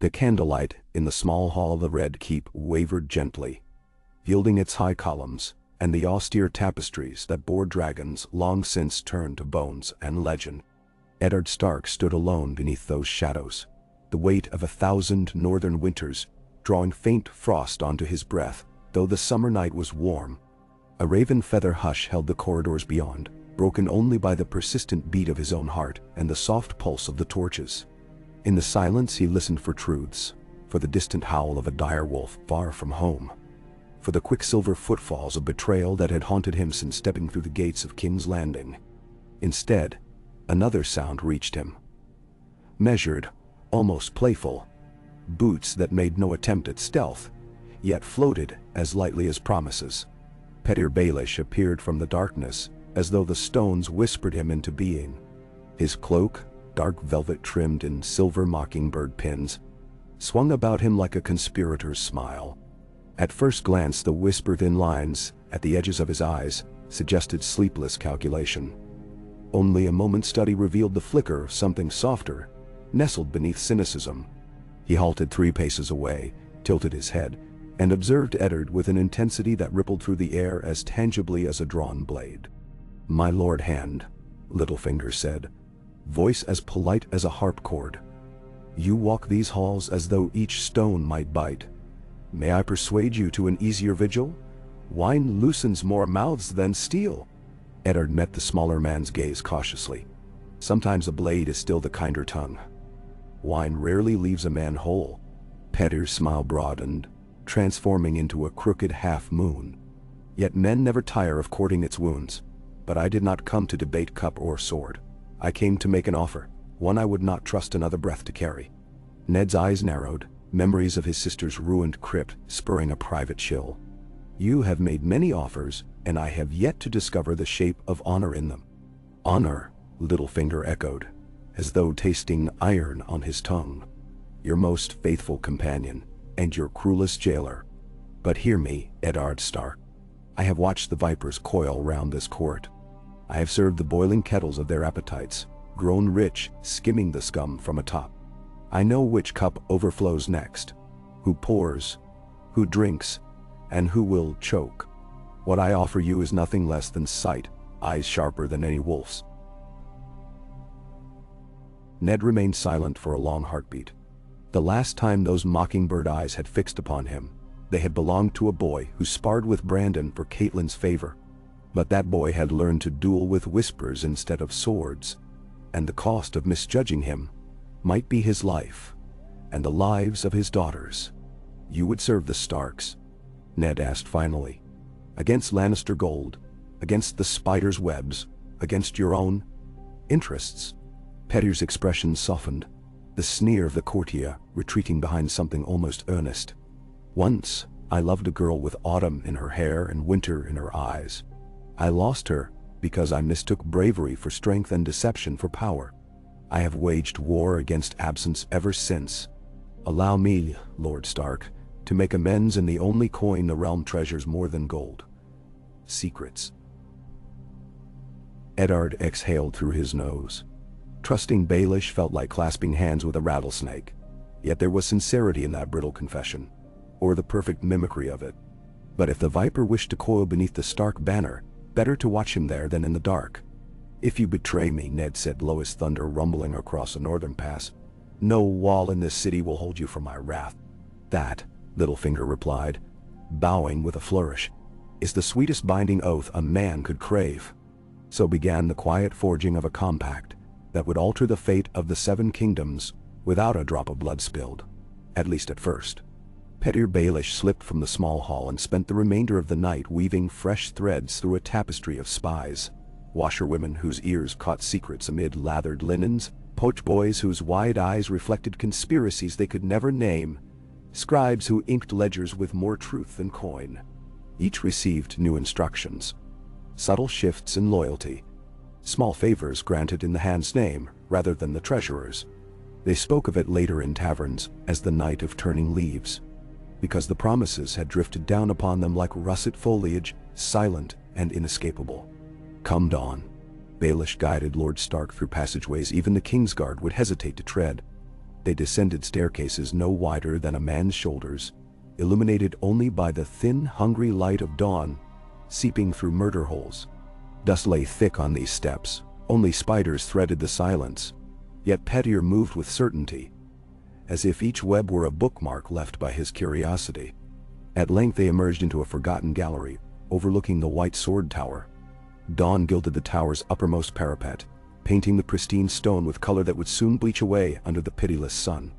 The candlelight in the small hall of the Red Keep wavered gently, yielding its high columns and the austere tapestries that bore dragons long since turned to bones and legend. Eddard Stark stood alone beneath those shadows, the weight of 1,000 northern winters drawing faint frost onto his breath, though the summer night was warm. A raven feather hush held the corridors beyond, broken only by the persistent beat of his own heart and the soft pulse of the torches. In the silence he listened for truths, for the distant howl of a dire wolf far from home, for the quicksilver footfalls of betrayal that had haunted him since stepping through the gates of King's Landing. Instead, another sound reached him. Measured, almost playful. Boots that made no attempt at stealth, yet floated as lightly as promises. Petyr Baelish appeared from the darkness, as though the stones whispered him into being. His cloak, dark velvet trimmed in silver mockingbird pins, swung about him like a conspirator's smile. At first glance, the whisper-thin lines at the edges of his eyes suggested sleepless calculation. Only a moment's study revealed the flicker of something softer, nestled beneath cynicism. He halted 3 paces away, tilted his head, and observed Eddard with an intensity that rippled through the air as tangibly as a drawn blade. "My lord hand," Littlefinger said, voice as polite as a harp chord. "You walk these halls as though each stone might bite. May I persuade you to an easier vigil? Wine loosens more mouths than steel." Eddard met the smaller man's gaze cautiously. Sometimes a blade is still the kinder tongue. Wine rarely leaves a man whole. Petyr's smile broadened, transforming into a crooked half-moon. Yet men never tire of courting its wounds. But I did not come to debate cup or sword. I came to make an offer, one I would not trust another breath to carry. Ned's eyes narrowed, memories of his sister's ruined crypt spurring a private chill. "You have made many offers, and I have yet to discover the shape of honor in them." "Honor," Littlefinger echoed, as though tasting iron on his tongue. "Your most faithful companion, and your cruelest jailer. But hear me, Eddard Stark. I have watched the vipers coil round this court. I have served the boiling kettles of their appetites, grown rich, skimming the scum from atop. I know which cup overflows next, who pours, who drinks, and who will choke. What I offer you is nothing less than sight, eyes sharper than any wolf's." Ned remained silent for a long heartbeat. The last time those mockingbird eyes had fixed upon him, they had belonged to a boy who sparred with Brandon for Catelyn's favor. But that boy had learned to duel with whispers instead of swords, and the cost of misjudging him might be his life, and the lives of his daughters. "You would serve the Starks?" Ned asked finally. "Against Lannister gold, against the spider's webs, against your own interests?" Petyr's expression softened, the sneer of the courtier retreating behind something almost earnest. "Once, I loved a girl with autumn in her hair and winter in her eyes. I lost her because I mistook bravery for strength and deception for power. I have waged war against absence ever since. Allow me, Lord Stark, to make amends in the only coin the realm treasures more than gold: secrets." Eddard exhaled through his nose. Trusting Baelish felt like clasping hands with a rattlesnake. Yet there was sincerity in that brittle confession, or the perfect mimicry of it. But if the viper wished to coil beneath the Stark banner, better to watch him there than in the dark. "If you betray me," Ned said, low as thunder rumbling across a northern pass, "no wall in this city will hold you from my wrath." "That," Littlefinger replied, bowing with a flourish, "is the sweetest binding oath a man could crave." So began the quiet forging of a compact that would alter the fate of the 7 kingdoms without a drop of blood spilled, at least at first. Petyr Baelish slipped from the small hall and spent the remainder of the night weaving fresh threads through a tapestry of spies. Washerwomen whose ears caught secrets amid lathered linens, poach boys whose wide eyes reflected conspiracies they could never name, scribes who inked ledgers with more truth than coin. Each received new instructions, subtle shifts in loyalty, small favors granted in the hand's name rather than the treasurer's. They spoke of it later in taverns as the night of turning leaves, because the promises had drifted down upon them like russet foliage, silent and inescapable. Come dawn, Baelish guided Lord Stark through passageways even the Kingsguard would hesitate to tread. They descended staircases no wider than a man's shoulders, illuminated only by the thin, hungry light of dawn seeping through murder holes. Dust lay thick on these steps, only spiders threaded the silence, yet Petyr moved with certainty, as if each web were a bookmark left by his curiosity. At length they emerged into a forgotten gallery, overlooking the White Sword Tower. Dawn gilded the tower's uppermost parapet, painting the pristine stone with color that would soon bleach away under the pitiless sun.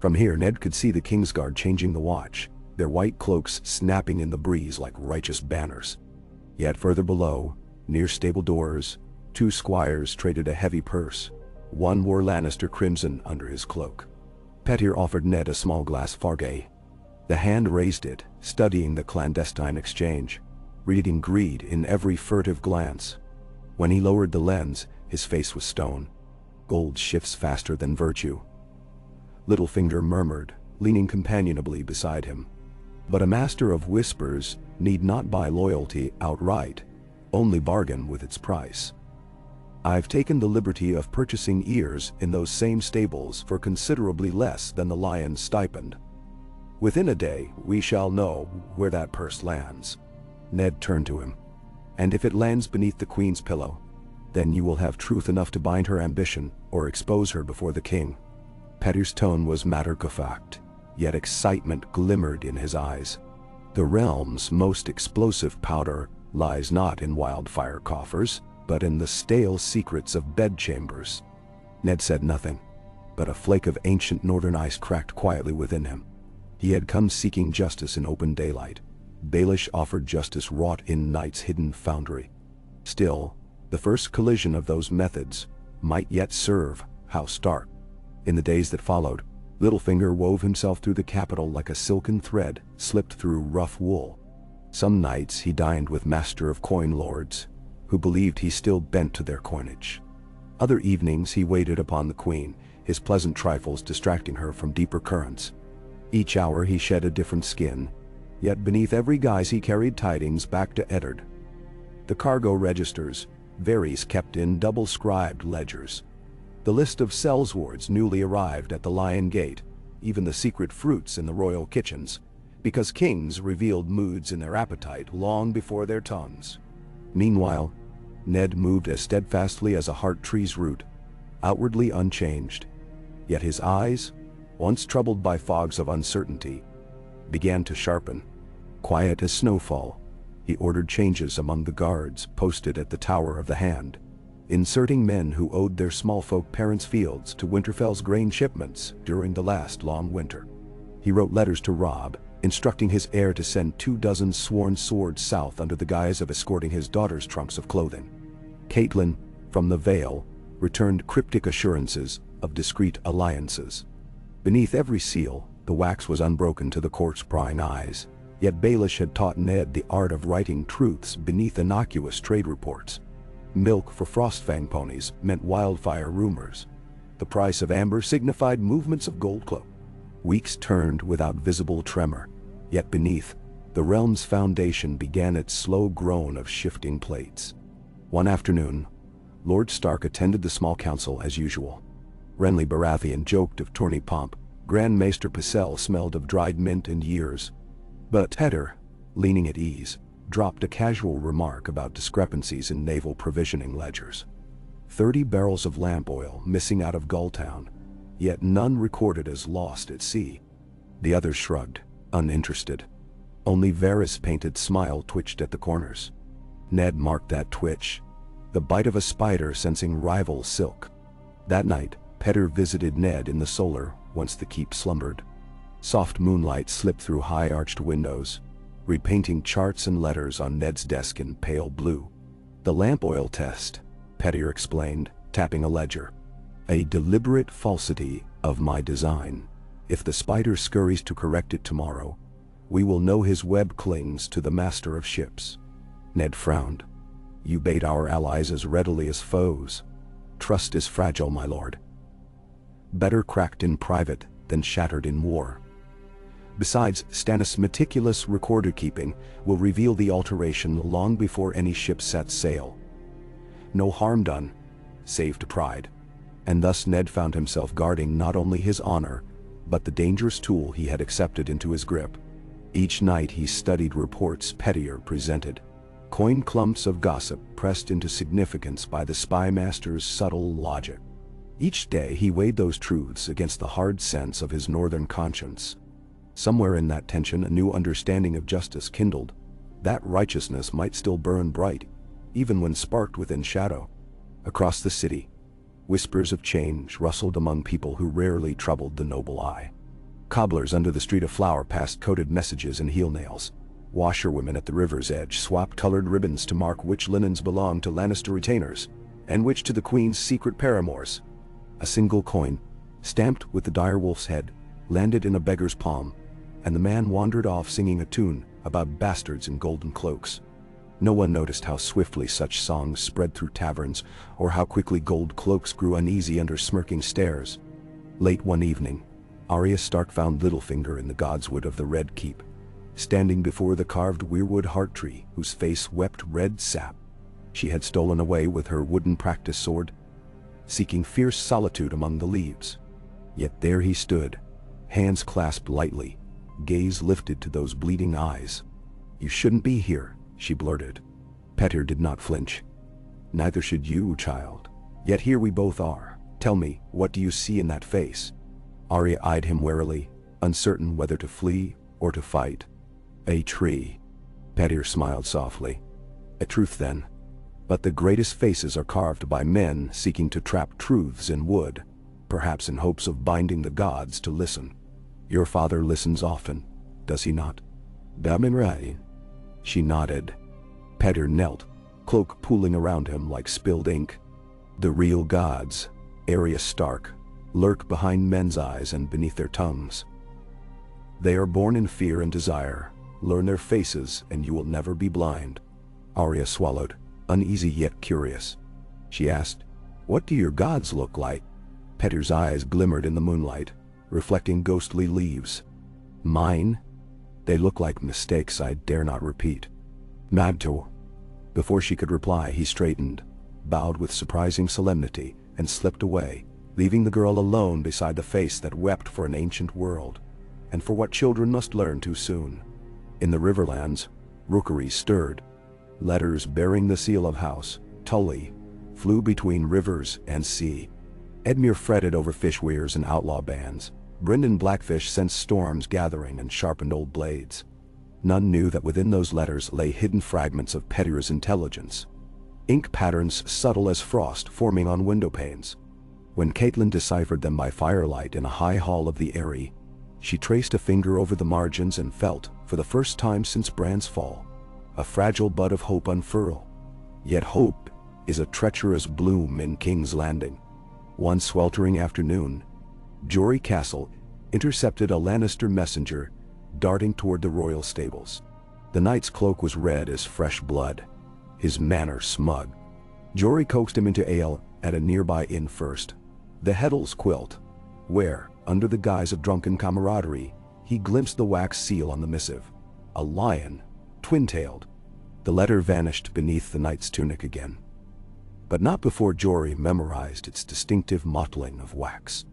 From here Ned could see the Kingsguard changing the watch, their white cloaks snapping in the breeze like righteous banners. Yet further below, near stable doors, two squires traded a heavy purse. One wore Lannister crimson under his cloak. Petyr offered Ned a small glass fargay. The hand raised it, studying the clandestine exchange, reading greed in every furtive glance. When he lowered the lens, his face was stone. Gold shifts faster than virtue. Littlefinger murmured, leaning companionably beside him. But a master of whispers need not buy loyalty outright, only bargain with its price. I've taken the liberty of purchasing ears in those same stables for considerably less than the lion's stipend. Within a day, we shall know where that purse lands. Ned turned to him. And if it lands beneath the Queen's pillow, then you will have truth enough to bind her ambition or expose her before the king. Petyr's tone was matter-of-fact, yet excitement glimmered in his eyes. The realm's most explosive powder lies not in wildfire coffers, but in the stale secrets of bedchambers. Ned said nothing, but a flake of ancient northern ice cracked quietly within him. He had come seeking justice in open daylight. Baelish offered justice wrought in night's hidden foundry. Still, the first collision of those methods might yet serve House Stark. In the days that followed, Littlefinger wove himself through the capital like a silken thread slipped through rough wool. Some nights he dined with Master of Coin Lords, who believed he still bent to their coinage. Other evenings he waited upon the Queen, his pleasant trifles distracting her from deeper currents. Each hour he shed a different skin, yet beneath every guise he carried tidings back to Eddard. The cargo registers, Varys kept in double-scribed ledgers. The list of sellswards newly arrived at the Lion Gate, even the secret fruits in the royal kitchens, because kings revealed moods in their appetite long before their tongues. Meanwhile, Ned moved as steadfastly as a heart tree's root, outwardly unchanged. Yet his eyes, once troubled by fogs of uncertainty, began to sharpen. Quiet as snowfall, he ordered changes among the guards posted at the Tower of the Hand, inserting men who owed their smallfolk parents' fields to Winterfell's grain shipments during the last long winter. He wrote letters to Robb, instructing his heir to send 24 sworn swords south under the guise of escorting his daughter's trunks of clothing. Catelyn, from the Vale, returned cryptic assurances of discreet alliances. Beneath every seal, the wax was unbroken to the court's prying eyes, yet Baelish had taught Ned the art of writing truths beneath innocuous trade reports. Milk for Frostfang ponies meant wildfire rumors. The price of amber signified movements of Goldcloak. Weeks turned without visible tremor, yet beneath, the realm's foundation began its slow groan of shifting plates. One afternoon, Lord Stark attended the small council as usual. Renly Baratheon joked of tourney pomp, Grand Maester Pycelle smelled of dried mint and years. But Petyr, leaning at ease, dropped a casual remark about discrepancies in naval provisioning ledgers. 30 barrels of lamp oil missing out of Gulltown, yet none recorded as lost at sea. The others shrugged, uninterested. Only Varys' painted smile twitched at the corners. Ned marked that twitch, the bite of a spider sensing rival silk. That night, Petyr visited Ned in the solar once the keep slumbered. Soft moonlight slipped through high-arched windows, repainting charts and letters on Ned's desk in pale blue. The lamp oil test, Petyr explained, tapping a ledger. A deliberate falsity of my design. If the spider scurries to correct it tomorrow, we will know his web clings to the master of ships. Ned frowned. You bait our allies as readily as foes. Trust is fragile, my lord. Better cracked in private than shattered in war. Besides, Stannis' meticulous recorder-keeping will reveal the alteration long before any ship sets sail. No harm done, save to pride. And thus Ned found himself guarding not only his honor, but the dangerous tool he had accepted into his grip. Each night he studied reports Pettier presented, coin clumps of gossip pressed into significance by the spy master's subtle logic. Each day he weighed those truths against the hard sense of his northern conscience. Somewhere in that tension a new understanding of justice kindled, that righteousness might still burn bright, even when sparked within shadow. Across the city, whispers of change rustled among people who rarely troubled the noble eye. Cobblers under the street of flour passed coded messages in heel nails. Washerwomen at the river's edge swapped colored ribbons to mark which linens belonged to Lannister retainers, and which to the Queen's secret paramours. A single coin, stamped with the direwolf's head, landed in a beggar's palm, and the man wandered off singing a tune about bastards in golden cloaks. No one noticed how swiftly such songs spread through taverns, or how quickly gold cloaks grew uneasy under smirking stares. Late one evening, Arya Stark found Littlefinger in the godswood of the Red Keep, standing before the carved weirwood heart tree whose face wept red sap. She had stolen away with her wooden practice sword, seeking fierce solitude among the leaves. Yet there he stood, hands clasped lightly, gaze lifted to those bleeding eyes. "You shouldn't be here," she blurted. Pettier did not flinch. "Neither should you, child. Yet here we both are. Tell me, what do you see in that face?" Arya eyed him warily, uncertain whether to flee or to fight. "A tree." Pettier smiled softly. "A truth then. But the greatest faces are carved by men seeking to trap truths in wood, perhaps in hopes of binding the gods to listen. Your father listens often, does he not?" "Damn. She nodded. Pettier knelt, cloak pooling around him like spilled ink. "The real gods, Arya Stark, lurk behind men's eyes and beneath their tongues. They are born in fear and desire. Learn their faces and you will never be blind." Arya swallowed, uneasy yet curious. She asked, "What do your gods look like?" Pettier's eyes glimmered in the moonlight, reflecting ghostly leaves. "Mine? They look like mistakes I dare not repeat." "Madto." Before she could reply, he straightened, bowed with surprising solemnity, and slipped away, leaving the girl alone beside the face that wept for an ancient world, and for what children must learn too soon. In the Riverlands, rookeries stirred. Letters bearing the seal of House Tully flew between rivers and sea. Edmure fretted over fish weirs and outlaw bands. Brynden Blackfish sensed storms gathering and sharpened old blades. None knew that within those letters lay hidden fragments of Pettier's intelligence, ink patterns subtle as frost forming on window panes. When Catelyn deciphered them by firelight in a high hall of the Eyrie, she traced a finger over the margins and felt, for the first time since Bran's fall, a fragile bud of hope unfurl. Yet hope is a treacherous bloom in King's Landing. One sweltering afternoon, Jory Castle intercepted a Lannister messenger darting toward the royal stables. The knight's cloak was red as fresh blood, his manner smug. Jory coaxed him into ale at a nearby inn first, the Heddle's Quilt, where, under the guise of drunken camaraderie, he glimpsed the wax seal on the missive. A lion, twin-tailed. The letter vanished beneath the knight's tunic again. But not before Jory memorized its distinctive mottling of wax.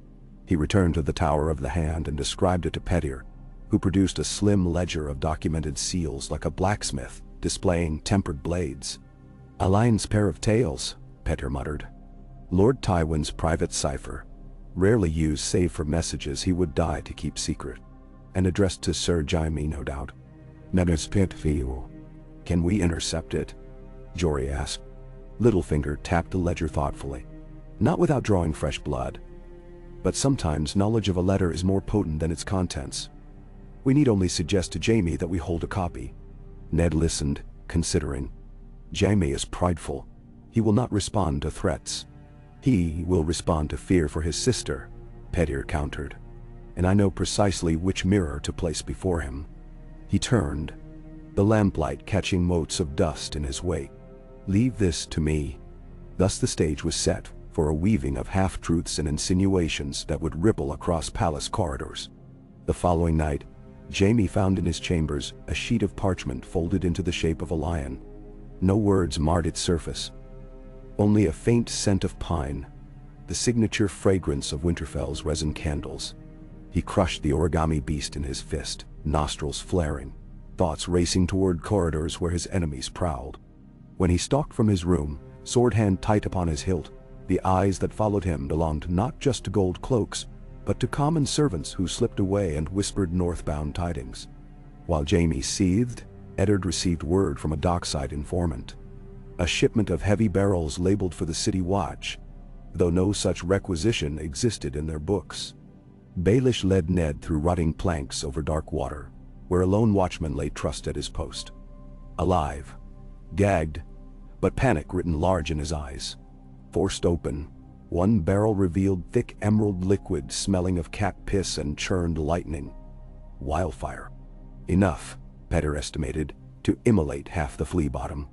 He returned to the Tower of the Hand and described it to Pettier, who produced a slim ledger of documented seals like a blacksmith displaying tempered blades. "A lion's pair of tails," Pettier muttered. Lord Tywin's private cipher, rarely used save for messages he would die to keep secret, and addressed to Sir Jaime, no doubt. "Can we intercept it?" Jory asked. Littlefinger tapped the ledger thoughtfully. "Not without drawing fresh blood. But sometimes knowledge of a letter is more potent than its contents. We need only suggest to Jaime that we hold a copy." Ned listened, considering. "Jaime is prideful. He will not respond to threats." "He will respond to fear for his sister," Pettier countered. "And I know precisely which mirror to place before him." He turned, the lamplight catching motes of dust in his wake. "Leave this to me." Thus the stage was set for a weaving of half-truths and insinuations that would ripple across palace corridors. The following night, Jaime found in his chambers a sheet of parchment folded into the shape of a lion. No words marred its surface. Only a faint scent of pine, the signature fragrance of Winterfell's resin candles. He crushed the origami beast in his fist, nostrils flaring, thoughts racing toward corridors where his enemies prowled. When he stalked from his room, sword hand tight upon his hilt, the eyes that followed him belonged not just to gold cloaks, but to common servants who slipped away and whispered northbound tidings. While Jaime seethed, Eddard received word from a dockside informant. A shipment of heavy barrels labeled for the city watch, though no such requisition existed in their books. Baelish led Ned through rotting planks over dark water, where a lone watchman lay trussed at his post. Alive, gagged, but panic written large in his eyes. Forced open, one barrel revealed thick emerald liquid smelling of cat piss and churned lightning. Wildfire. Enough, Petter estimated, to immolate half the flea bottom.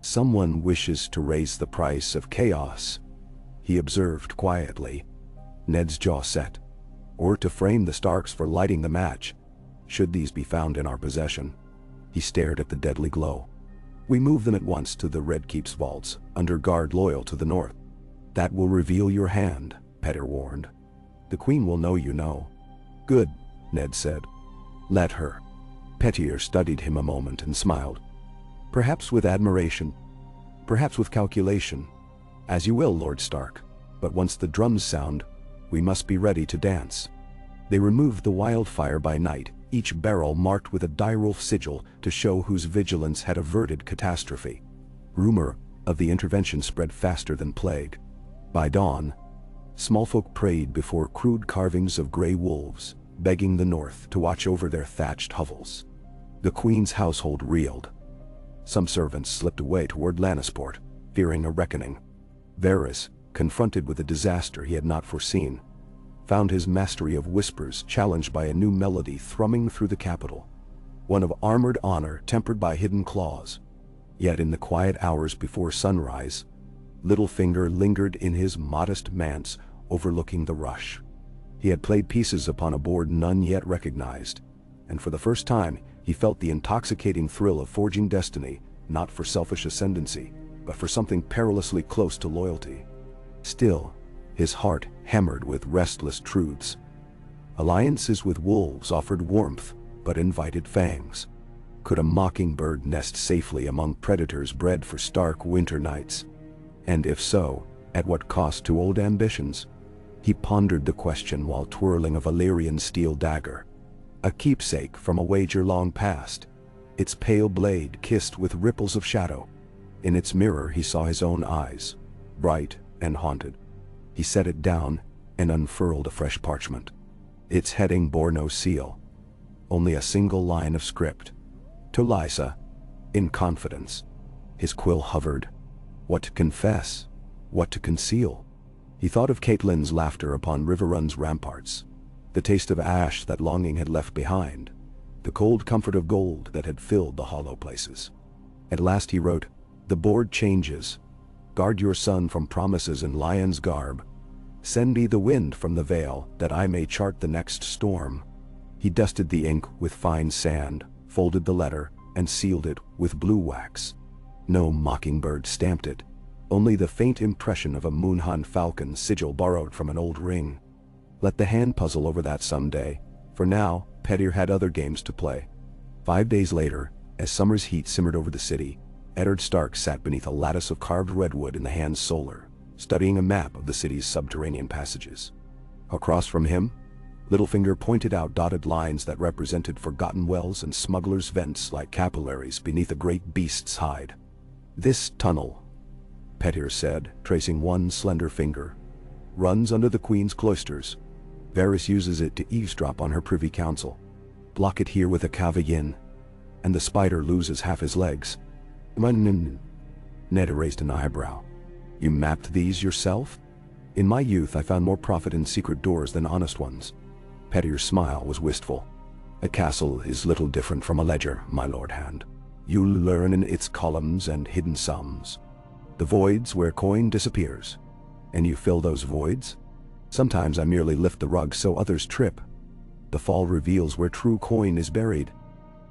Someone wishes to raise the price of chaos, he observed quietly. Ned's jaw set. Or to frame the Starks for lighting the match, should these be found in our possession. He stared at the deadly glow. We move them at once to the Red Keep's vaults, under guard loyal to the north. That will reveal your hand, Petter warned. The Queen will know you know. Good, Ned said. Let her. Pettier studied him a moment and smiled. Perhaps with admiration, perhaps with calculation. As you will, Lord Stark, but once the drums sound, we must be ready to dance. They removed the wildfire by night, each barrel marked with a direwolf sigil to show whose vigilance had averted catastrophe. Rumor of the intervention spread faster than plague. By dawn, small folk prayed before crude carvings of gray wolves, begging the north to watch over their thatched hovels. The Queen's household reeled. Some servants slipped away toward Lannisport, fearing a reckoning. Varys, confronted with a disaster he had not foreseen, found his mastery of whispers challenged by a new melody thrumming through the capital, one of armored honor tempered by hidden claws. Yet in the quiet hours before sunrise, Littlefinger lingered in his modest manse overlooking the rush. He had played pieces upon a board none yet recognized, and for the first time he felt the intoxicating thrill of forging destiny, not for selfish ascendancy, but for something perilously close to loyalty. Still, his heart hammered with restless truths. Alliances with wolves offered warmth, but invited fangs. Could a mockingbird nest safely among predators bred for stark winter nights? And if so, at what cost to old ambitions? He pondered the question while twirling a Valyrian steel dagger, a keepsake from a wager long past, its pale blade kissed with ripples of shadow. In its mirror he saw his own eyes, bright and haunted. He set it down and unfurled a fresh parchment. Its heading bore no seal, only a single line of script. To Lysa, in confidence. His quill hovered. What to confess? What to conceal? He thought of Catelyn's laughter upon Riverrun's ramparts, the taste of ash that longing had left behind, the cold comfort of gold that had filled the hollow places. At last he wrote, "The board changes. Guard your son from promises in lion's garb. Send me the wind from the vale, that I may chart the next storm." He dusted the ink with fine sand, folded the letter, and sealed it with blue wax. No mockingbird stamped it, only the faint impression of a moonhunt falcon sigil borrowed from an old ring. Let the hand puzzle over that someday. For now, Pettier had other games to play. 5 days later, as summer's heat simmered over the city, Eddard Stark sat beneath a lattice of carved redwood in the Hand's solar, studying a map of the city's subterranean passages. Across from him, Littlefinger pointed out dotted lines that represented forgotten wells and smugglers' vents like capillaries beneath a great beast's hide. "This tunnel," Pettier said, tracing one slender finger, "runs under the Queen's cloisters. Varys uses it to eavesdrop on her privy council. Block it here with a cavaillon, and the spider loses half his legs." Ned raised an eyebrow. "You mapped these yourself?" "In my youth I found more profit in secret doors than honest ones." Pettier's smile was wistful. "A castle is little different from a ledger, my lord Hand. You learn in its columns and hidden sums. The voids where coin disappears. And you fill those voids? Sometimes I merely lift the rug so others trip. The fall reveals where true coin is buried."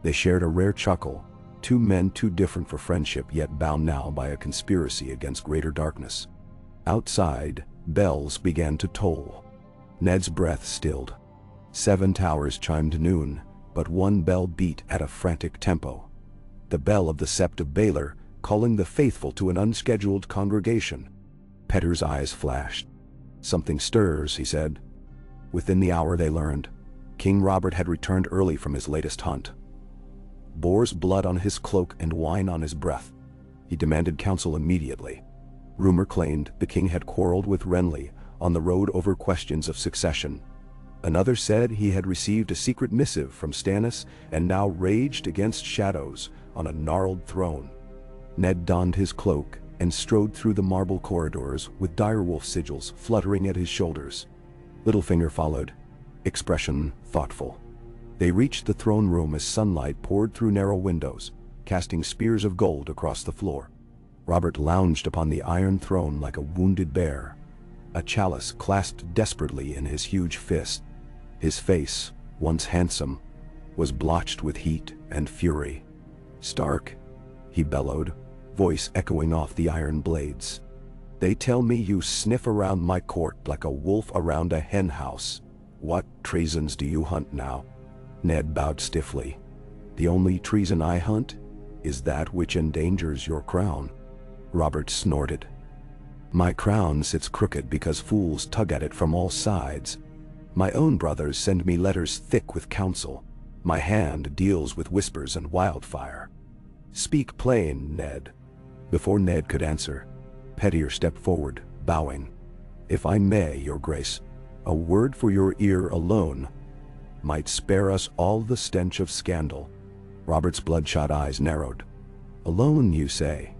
They shared a rare chuckle, two men too different for friendship yet bound now by a conspiracy against greater darkness. Outside, Bells began to toll. Ned's breath stilled. 7 towers chimed noon, but one bell beat at a frantic tempo. The bell of the Sept of Baelor, calling the faithful to an unscheduled congregation. Peter's eyes flashed. "Something stirs," he said. Within the hour they learned, King Robert had returned early from his latest hunt. Boar's blood on his cloak and wine on his breath. He demanded counsel immediately. Rumor claimed the king had quarreled with Renly on the road over questions of succession. Another said he had received a secret missive from Stannis and now raged against shadows on a gnarled throne. Ned donned his cloak and strode through the marble corridors with direwolf sigils fluttering at his shoulders. Littlefinger followed, expression thoughtful. They reached the throne room as sunlight poured through narrow windows, casting spears of gold across the floor. Robert lounged upon the iron throne like a wounded bear, a chalice clasped desperately in his huge fist. His face, once handsome, was blotched with heat and fury. "Stark," he bellowed, voice echoing off the iron blades. "They tell me you sniff around my court like a wolf around a hen house. What treasons do you hunt now?" Ned bowed stiffly. "The only treason I hunt is that which endangers your crown." Robert snorted. "My crown sits crooked because fools tug at it from all sides. My own brothers send me letters thick with counsel. My hand deals with whispers and wildfire. Speak plain, Ned." Before Ned could answer, Pettier stepped forward, bowing. "If I may, your grace, a word for your ear alone might spare us all the stench of scandal." Robert's bloodshot eyes narrowed. "Alone, you say?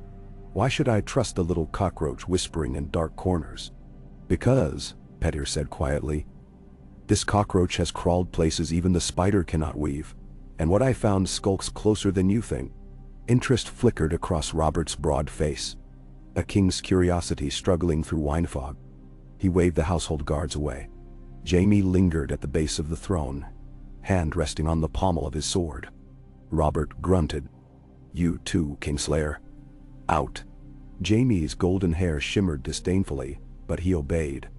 Why should I trust the little cockroach whispering in dark corners?" "Because," Pettier said quietly, "this cockroach has crawled places even the spider cannot weave, and what I found skulks closer than you think." Interest flickered across Robert's broad face, a king's curiosity struggling through wine fog. He waved the household guards away. Jaime lingered at the base of the throne, hand resting on the pommel of his sword. Robert grunted. "You too, Kingslayer. Out." Jaime's golden hair shimmered disdainfully, but he obeyed.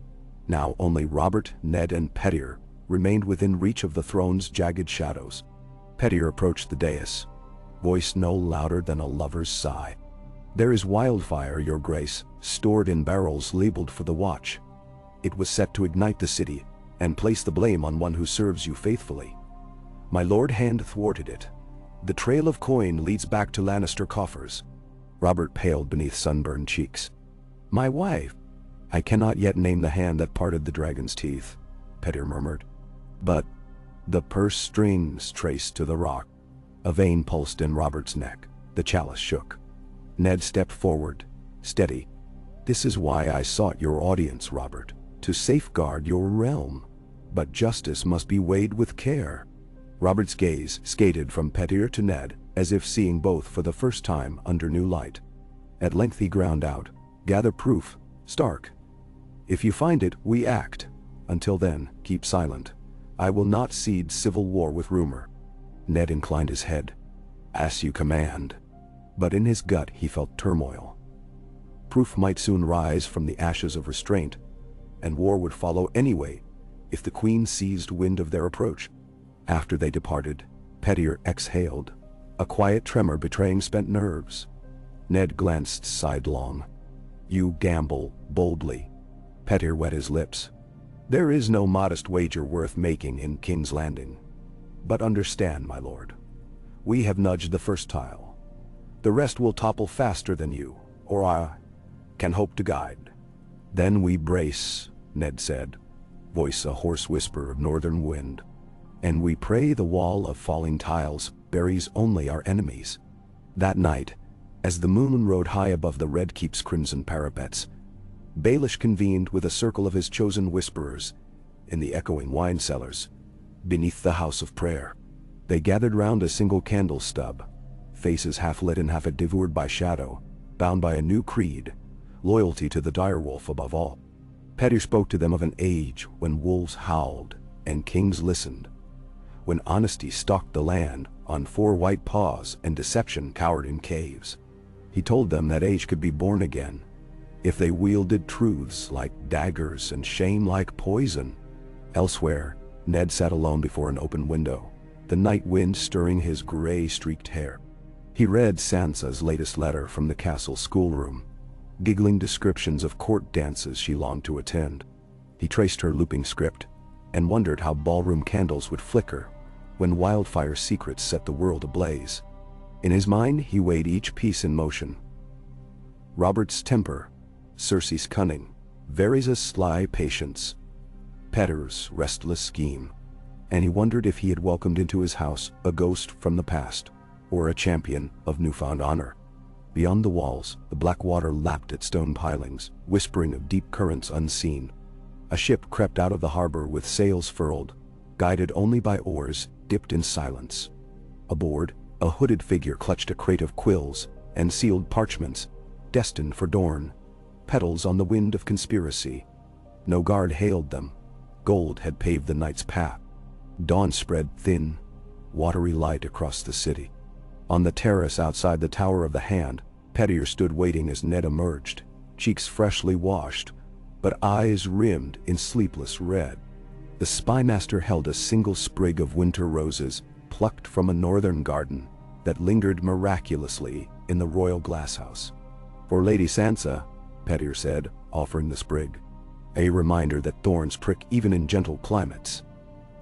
Now only Robert, Ned, and Pettier remained within reach of the throne's jagged shadows. Pettier approached the dais, voice no louder than a lover's sigh. "There is wildfire, your grace, stored in barrels labeled for the watch. It was set to ignite the city and place the blame on one who serves you faithfully. My lord hand thwarted it. The trail of coin leads back to Lannister coffers." Robert paled beneath sunburned cheeks. "My wife." "I cannot yet name the hand that parted the dragon's teeth," Pettier murmured. "But the purse strings traced to the rock." A vein pulsed in Robert's neck. The chalice shook. Ned stepped forward, steady. "This is why I sought your audience, Robert, to safeguard your realm. But justice must be weighed with care." Robert's gaze skated from Pettier to Ned, as if seeing both for the first time under new light. At length he ground out, "Gather proof, Stark. If you find it, we act. Until then, keep silent. I will not cede civil war with rumor." Ned inclined his head. "As you command." But in his gut he felt turmoil. Proof might soon rise from the ashes of restraint, and war would follow anyway if the Queen seized wind of their approach. After they departed, Pettier exhaled, a quiet tremor betraying spent nerves. Ned glanced sidelong. "You gamble boldly." Pettier wet his lips. "There is no modest wager worth making in King's Landing. But understand, my lord, we have nudged the first tile. The rest will topple faster than you, or I, can hope to guide." "Then we brace," Ned said, voice a hoarse whisper of northern wind. "And we pray the wall of falling tiles buries only our enemies." That night, as the moon rode high above the Red Keep's crimson parapets, Baelish convened with a circle of his chosen whisperers in the echoing wine cellars beneath the house of prayer. They gathered round a single candle stub, faces half lit and half devoured by shadow, bound by a new creed, loyalty to the direwolf above all. Pettier spoke to them of an age when wolves howled and kings listened, when honesty stalked the land on 4 white paws and deception cowered in caves. He told them that age could be born again, if they wielded truths like daggers and shame like poison. Elsewhere, Ned sat alone before an open window, the night wind stirring his gray-streaked hair. He read Sansa's latest letter from the castle schoolroom, giggling descriptions of court dances she longed to attend. He traced her looping script and wondered how ballroom candles would flicker when wildfire secrets set the world ablaze. In his mind, he weighed each piece in motion. Robert's temper, Cersei's cunning, Varys' sly patience, Petter's restless scheme, and he wondered if he had welcomed into his house a ghost from the past, or a champion of newfound honor. Beyond the walls, the black water lapped at stone pilings, whispering of deep currents unseen. A ship crept out of the harbor with sails furled, guided only by oars, dipped in silence. Aboard, a hooded figure clutched a crate of quills and sealed parchments, destined for Dorne, petals on the wind of conspiracy. No guard hailed them. Gold had paved the night's path. Dawn spread thin, watery light across the city. On the terrace outside the Tower of the Hand, Pettier stood waiting as Ned emerged, cheeks freshly washed, but eyes rimmed in sleepless red. The spymaster held a single sprig of winter roses, plucked from a northern garden, that lingered miraculously in the royal glasshouse. "For Lady Sansa," Pettier said, offering the sprig. A reminder that thorns prick even in gentle climates.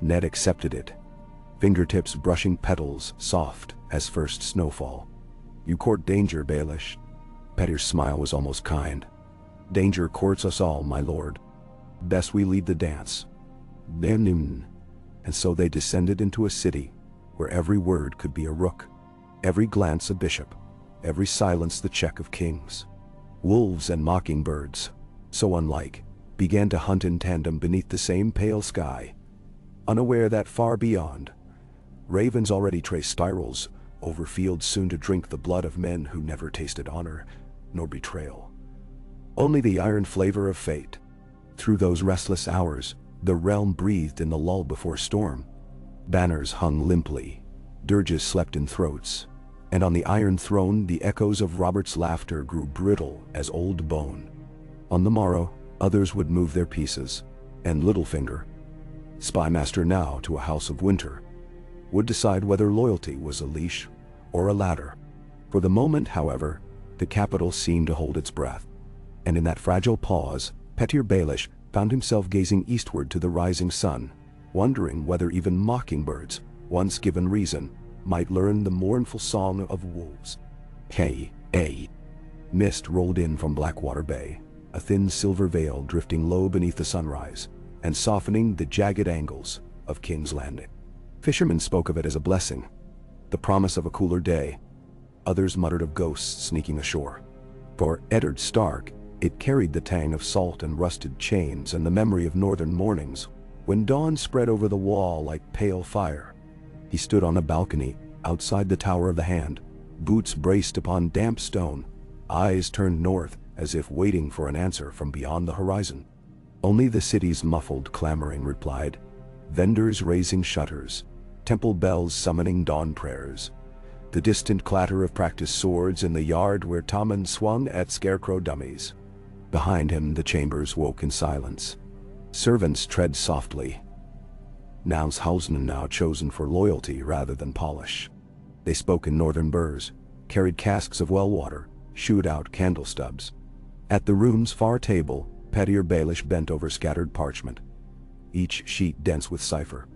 Ned accepted it, fingertips brushing petals soft as first snowfall. "You court danger, Baelish." Pettier's smile was almost kind. "Danger courts us all, my lord. Best we lead the dance." And so they descended into a city where every word could be a rook, every glance a bishop, every silence the check of kings. Wolves and mockingbirds, so unlike, began to hunt in tandem beneath the same pale sky, unaware that far beyond, ravens already traced spirals over fields soon to drink the blood of men who never tasted honor nor betrayal. Only the iron flavor of fate. Through those restless hours, the realm breathed in the lull before storm. Banners hung limply, dirges slept in throats, and on the Iron Throne the echoes of Robert's laughter grew brittle as old bone. On the morrow, others would move their pieces, and Littlefinger, spymaster now to a house of winter, would decide whether loyalty was a leash or a ladder. For the moment, however, the capital seemed to hold its breath, and in that fragile pause, Pettier Baelish found himself gazing eastward to the rising sun, wondering whether even mockingbirds, once given reason, might learn the mournful song of wolves. Hey. Mist rolled in from Blackwater Bay, a thin silver veil drifting low beneath the sunrise, and softening the jagged angles of King's Landing. Fishermen spoke of it as a blessing, the promise of a cooler day. Others muttered of ghosts sneaking ashore. For Eddard Stark, it carried the tang of salt and rusted chains and the memory of northern mornings, when dawn spread over the wall like pale fire. He stood on a balcony outside the Tower of the Hand, boots braced upon damp stone, eyes turned north as if waiting for an answer from beyond the horizon. Only the city's muffled clamoring replied, vendors raising shutters, temple bells summoning dawn prayers, the distant clatter of practiced swords in the yard where Tommen swung at scarecrow dummies. Behind him the chambers woke in silence. Servants tread softly. Housen now chosen for loyalty rather than polish. They spoke in northern burrs, carried casks of well water, shooed out candle stubs. At the room's far table, Pettier Baelish bent over scattered parchment, each sheet dense with cipher,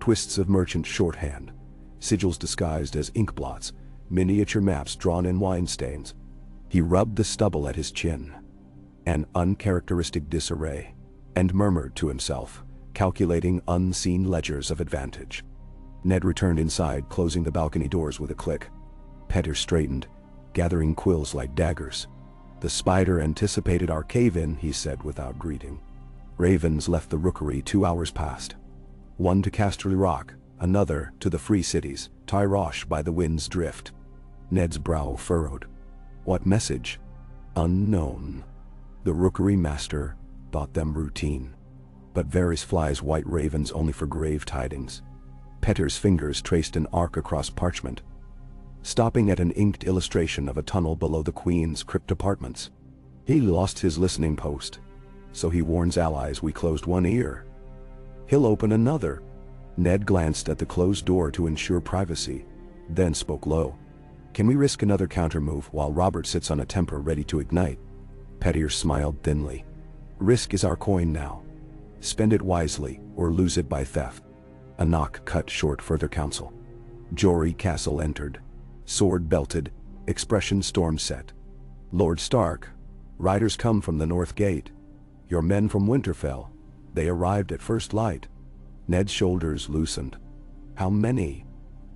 twists of merchant shorthand, sigils disguised as ink blots, miniature maps drawn in wine stains. He rubbed the stubble at his chin, an uncharacteristic disarray, and murmured to himself, calculating unseen ledgers of advantage. Ned returned inside, closing the balcony doors with a click. Pettier straightened, gathering quills like daggers. "The spider anticipated our cave-in," he said without greeting. "Ravens left the rookery 2 hours past. One to Casterly Rock, another to the Free Cities, Tyrosh by the wind's drift." Ned's brow furrowed. What message? Unknown. The rookery master thought them routine, but Varys flies white ravens only for grave tidings. Pettier's fingers traced an arc across parchment, stopping at an inked illustration of a tunnel below the Queen's crypt apartments. He lost his listening post. So he warns allies we closed one ear. He'll open another. Ned glanced at the closed door to ensure privacy, then spoke low. Can we risk another countermove while Robert sits on a temper ready to ignite? Pettier smiled thinly. Risk is our coin now. Spend it wisely or lose it by theft. A knock cut short further counsel. Jory Castle entered. Sword belted, expression storm set. Lord Stark, riders come from the north gate. Your men from Winterfell. They arrived at first light. Ned's shoulders loosened. How many?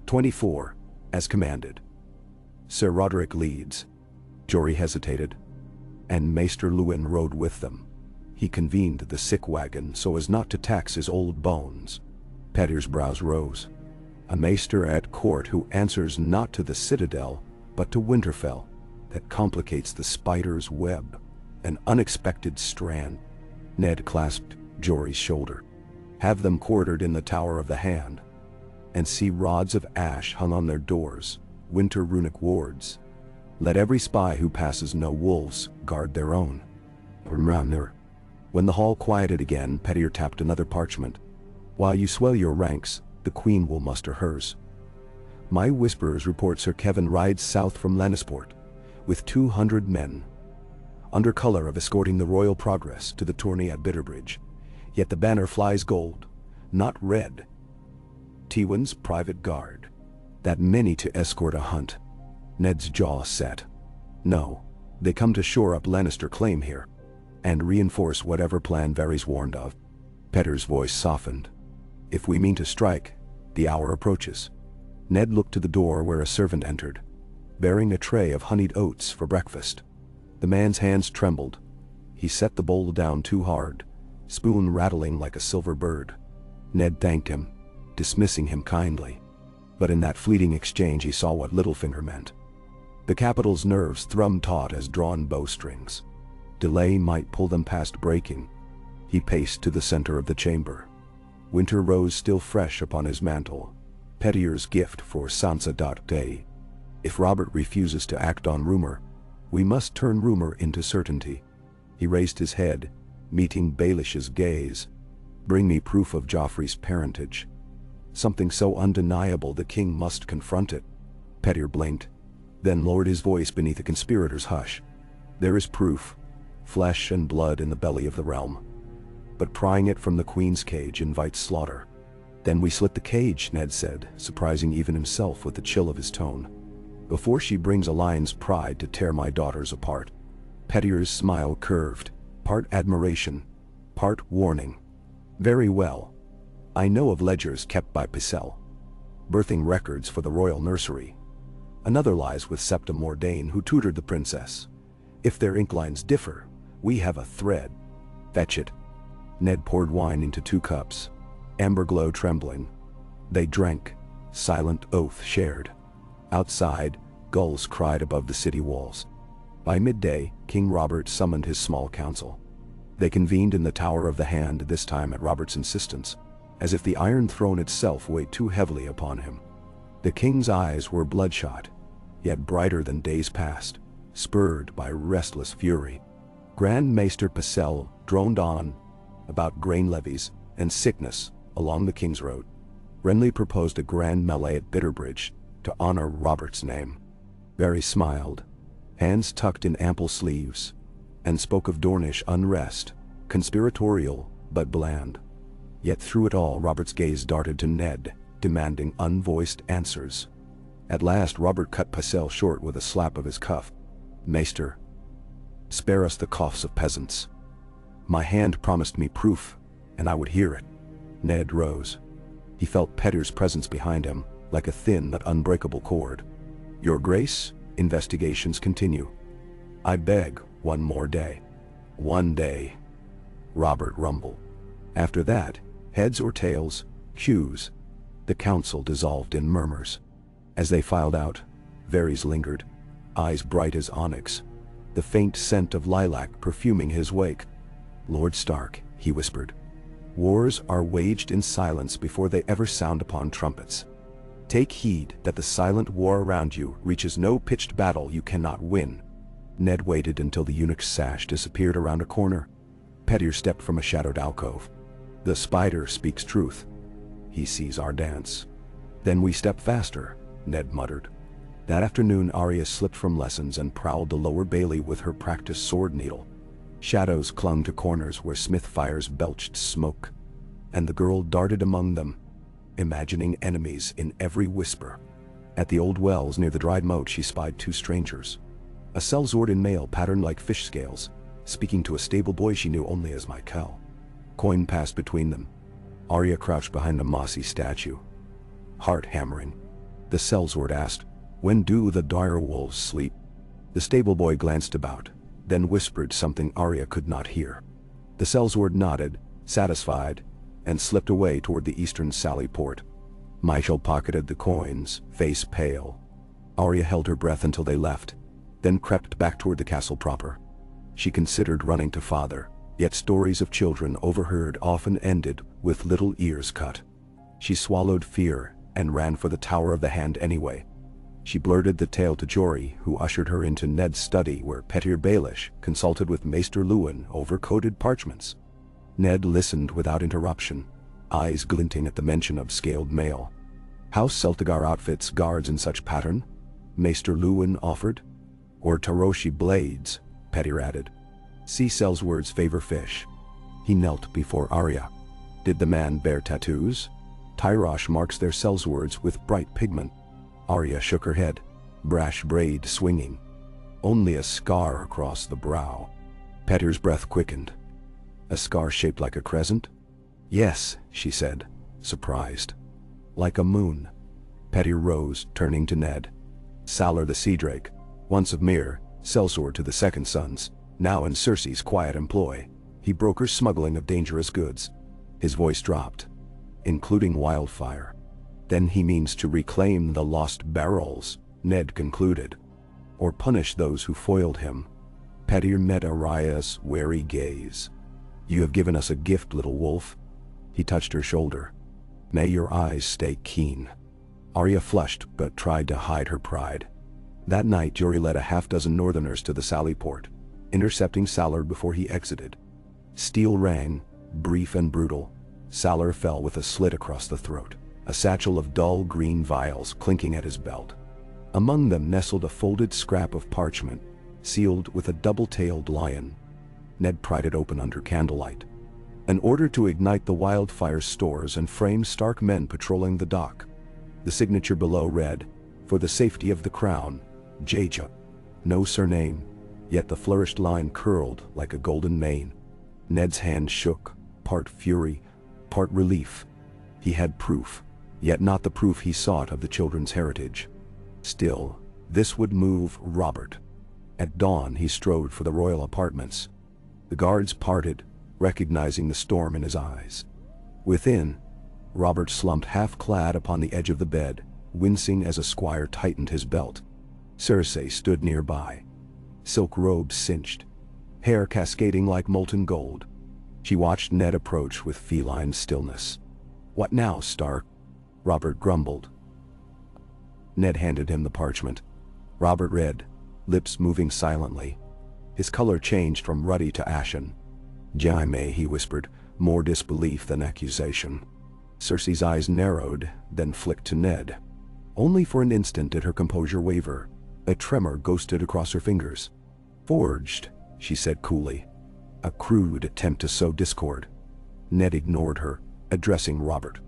24, as commanded. Sir Roderick leads. Jory hesitated. And Maester Luwin rode with them. He convened the sick wagon so as not to tax his old bones. Pettier's brows rose. A maester at court who answers not to the citadel, but to Winterfell. That complicates the spider's web. An unexpected strand. Ned clasped Jory's shoulder. Have them quartered in the Tower of the Hand. And see rods of ash hung on their doors, winter runic wards. Let every spy who passes know wolves guard their own. When the hall quieted again, Pettier tapped another parchment. While you swell your ranks, the Queen will muster hers. My whisperers report Sir Kevin rides south from Lannisport, with 200 men, under color of escorting the royal progress to the tourney at Bitterbridge. Yet the banner flies gold, not red. Tywin's private guard. That many to escort a hunt. Ned's jaw set. No, they come to shore up Lannister claim here, and reinforce whatever plan Varys warned of. Pettier's voice softened. If we mean to strike, the hour approaches. Ned looked to the door where a servant entered, bearing a tray of honeyed oats for breakfast. The man's hands trembled. He set the bowl down too hard, spoon rattling like a silver bird. Ned thanked him, dismissing him kindly. But in that fleeting exchange he saw what Littlefinger meant. The capital's nerves thrummed taut as drawn bowstrings. Delay might pull them past breaking. He paced to the center of the chamber. Winter rose still fresh upon his mantle, Pettier's gift for Sansa Day. If Robert refuses to act on rumor, we must turn rumor into certainty. He raised his head, meeting Baelish's gaze. Bring me proof of Joffrey's parentage. Something so undeniable the king must confront it. Pettier blinked, then lowered his voice beneath a conspirator's hush. There is proof, flesh and blood in the belly of the realm. But prying it from the queen's cage invites slaughter. Then we slit the cage, Ned said, surprising even himself with the chill of his tone. Before she brings a lion's pride to tear my daughters apart. Pettier's smile curved, part admiration, part warning. Very well. I know of ledgers kept by Pycelle, birthing records for the royal nursery. Another lies with Septa Mordain, who tutored the princess. If their ink lines differ, we have a thread. Fetch it. Ned poured wine into 2 cups, amber glow trembling. They drank, silent oath shared. Outside, gulls cried above the city walls. By midday, King Robert summoned his small council. They convened in the Tower of the Hand, this time at Robert's insistence, as if the Iron Throne itself weighed too heavily upon him. The king's eyes were bloodshot, yet brighter than days past, spurred by restless fury. Grand Maester Pycelle droned on about grain levies and sickness along the King's Road. Renly proposed a grand melee at Bitterbridge to honor Robert's name. Varys smiled, hands tucked in ample sleeves, and spoke of Dornish unrest, conspiratorial but bland. Yet through it all Robert's gaze darted to Ned, demanding unvoiced answers. At last Robert cut Pycelle short with a slap of his cuff. Maester, spare us the coughs of peasants. My hand promised me proof, and I would hear it. Ned rose. He felt Pettier's presence behind him, like a thin but unbreakable cord. Your Grace, investigations continue. I beg, one more day. One day. Robert rumbled. After that, heads or tails, cues. The council dissolved in murmurs. As they filed out, Varys lingered, eyes bright as onyx, the faint scent of lilac perfuming his wake. Lord Stark, he whispered, wars are waged in silence before they ever sound upon trumpets. Take heed that the silent war around you reaches no pitched battle you cannot win. Ned waited until the eunuch's sash disappeared around a corner. Petyr stepped from a shadowed alcove. The spider speaks truth. He sees our dance. Then we step faster, Ned muttered. That afternoon Arya slipped from lessons and prowled the lower bailey with her practiced sword needle. Shadows clung to corners where smith fires belched smoke, and the girl darted among them, imagining enemies in every whisper. At the old wells near the dried moat she spied two strangers. A sellsword in mail patterned like fish scales, speaking to a stable boy she knew only as Michael. Coin passed between them. Arya crouched behind a mossy statue, heart hammering. The sellsword asked, "When do the dire wolves sleep?" The stable boy glanced about, then whispered something Arya could not hear. The sellsword nodded, satisfied, and slipped away toward the eastern sally port. Michael pocketed the coins, face pale. Arya held her breath until they left, then crept back toward the castle proper. She considered running to father, yet stories of children overheard often ended with little ears cut. She swallowed fear and ran for the Tower of the Hand anyway. She blurted the tale to Jory, who ushered her into Ned's study where Petyr Baelish consulted with Maester Luwin over coded parchments. Ned listened without interruption, eyes glinting at the mention of scaled mail. House Celtigar outfits guards in such pattern? Maester Luwin offered. Or Taroshi blades, Petyr added. Sea sellswords favor fish. He knelt before Arya. Did the man bear tattoos? Tyrosh marks their sellswords with bright pigment. Arya shook her head, brash braid swinging. Only a scar across the brow. Petyr's breath quickened. A scar shaped like a crescent? Yes, she said, surprised. Like a moon. Petyr rose, turning to Ned. Salar the Sea Drake, once of Myr, sellsword to the second sons, now in Cersei's quiet employ. He brokers smuggling of dangerous goods. His voice dropped. Including wildfire. Then he means to reclaim the lost barrels, Ned concluded. Or punish those who foiled him. Petyr met Arya's wary gaze. You have given us a gift, little wolf. He touched her shoulder. May your eyes stay keen. Arya flushed but tried to hide her pride. That night Jory led a half-dozen northerners to the sally port, intercepting Salar before he exited. Steel rang, brief and brutal. Salar fell with a slit across the throat, a satchel of dull green vials clinking at his belt. Among them nestled a folded scrap of parchment, sealed with a double-tailed lion. Ned pried it open under candlelight. An order to ignite the wildfire stores and frame Stark men patrolling the dock. The signature below read, "For the safety of the crown, Jaja." No surname, yet the flourished line curled like a golden mane. Ned's hand shook, part fury, part relief. He had proof, yet not the proof he sought of the children's heritage. Still, this would move Robert. At dawn he strode for the royal apartments. The guards parted, recognizing the storm in his eyes. Within, Robert slumped half-clad upon the edge of the bed, wincing as a squire tightened his belt. Cersei stood nearby, silk robes cinched, hair cascading like molten gold. She watched Ned approach with feline stillness. "What now, Stark?" Robert grumbled. Ned handed him the parchment. Robert read, lips moving silently. His color changed from ruddy to ashen. "Jaime," he whispered, more disbelief than accusation. Cersei's eyes narrowed, then flicked to Ned. Only for an instant did her composure waver. A tremor ghosted across her fingers. "Forged," she said coolly. A crude attempt to sow discord. Ned ignored her, addressing Robert.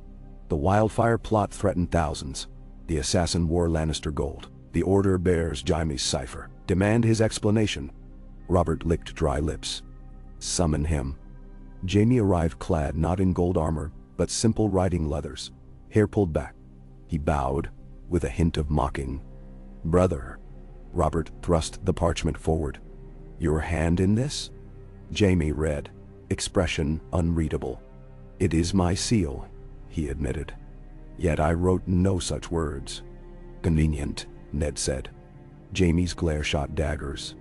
"The wildfire plot threatened thousands. The assassin wore Lannister gold. The order bears Jaime's cipher. Demand his explanation." Robert licked dry lips. "Summon him." Jaime arrived clad not in gold armor, but simple riding leathers, hair pulled back. He bowed, with a hint of mocking. "Brother." Robert thrust the parchment forward. "Your hand in this?" Jaime read, expression unreadable. "It is my seal," he admitted. "Yet I wrote no such words." "Convenient," Ned said. Jaime's glare shot daggers.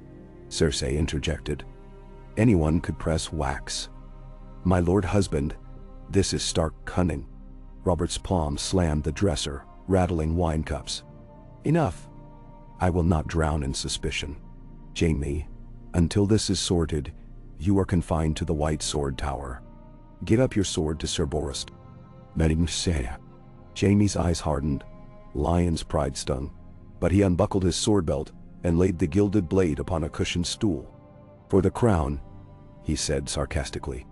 Cersei interjected. "Anyone could press wax." "My lord husband, this is stark cunning." Robert's palm slammed the dresser, rattling wine cups. "Enough. I will not drown in suspicion." Jaime, until this is sorted, you are confined to the White Sword Tower. Give up your sword to Sir Borist. Jaime's eyes hardened. Lion's pride stung. But he unbuckled his sword belt and laid the gilded blade upon a cushioned stool. For the crown, he said sarcastically.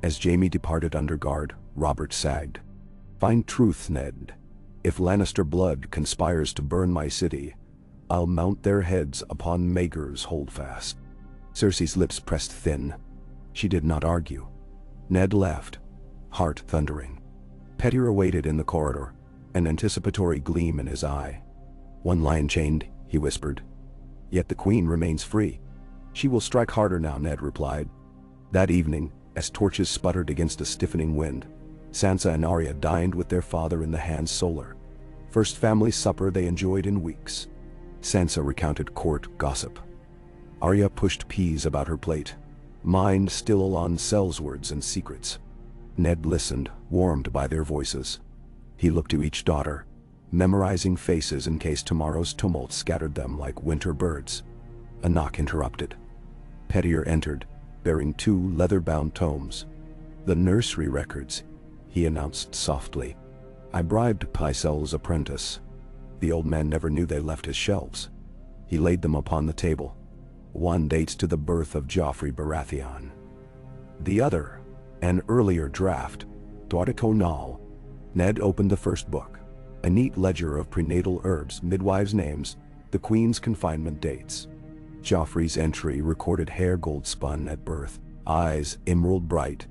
As Jaime departed under guard, Robert sagged. Find truth, Ned. If Lannister blood conspires to burn my city, I'll mount their heads upon Maegor's holdfast. Cersei's lips pressed thin. She did not argue. Ned left, heart thundering. Pettyr awaited in the corridor, an anticipatory gleam in his eye. One lion chained, he whispered. Yet the queen remains free. She will strike harder now, Ned replied. That evening, as torches sputtered against a stiffening wind, Sansa and Arya dined with their father in the Hans Solar. First family supper they enjoyed in weeks. Sansa recounted court gossip. Arya pushed peas about her plate, mind still on sellswords and secrets. Ned listened, warmed by their voices. He looked to each daughter, memorizing faces in case tomorrow's tumult scattered them like winter birds. A knock interrupted. Pettyr entered, bearing 2 leather-bound tomes. The nursery records, he announced softly. I bribed Pycelle's apprentice. The old man never knew they left his shelves. He laid them upon the table. One dates to the birth of Joffrey Baratheon. The other, an earlier draft, Daughter. Ned opened the first book, a neat ledger of prenatal herbs, midwives' names, the queen's confinement dates. Joffrey's entry recorded hair gold spun at birth, eyes emerald bright.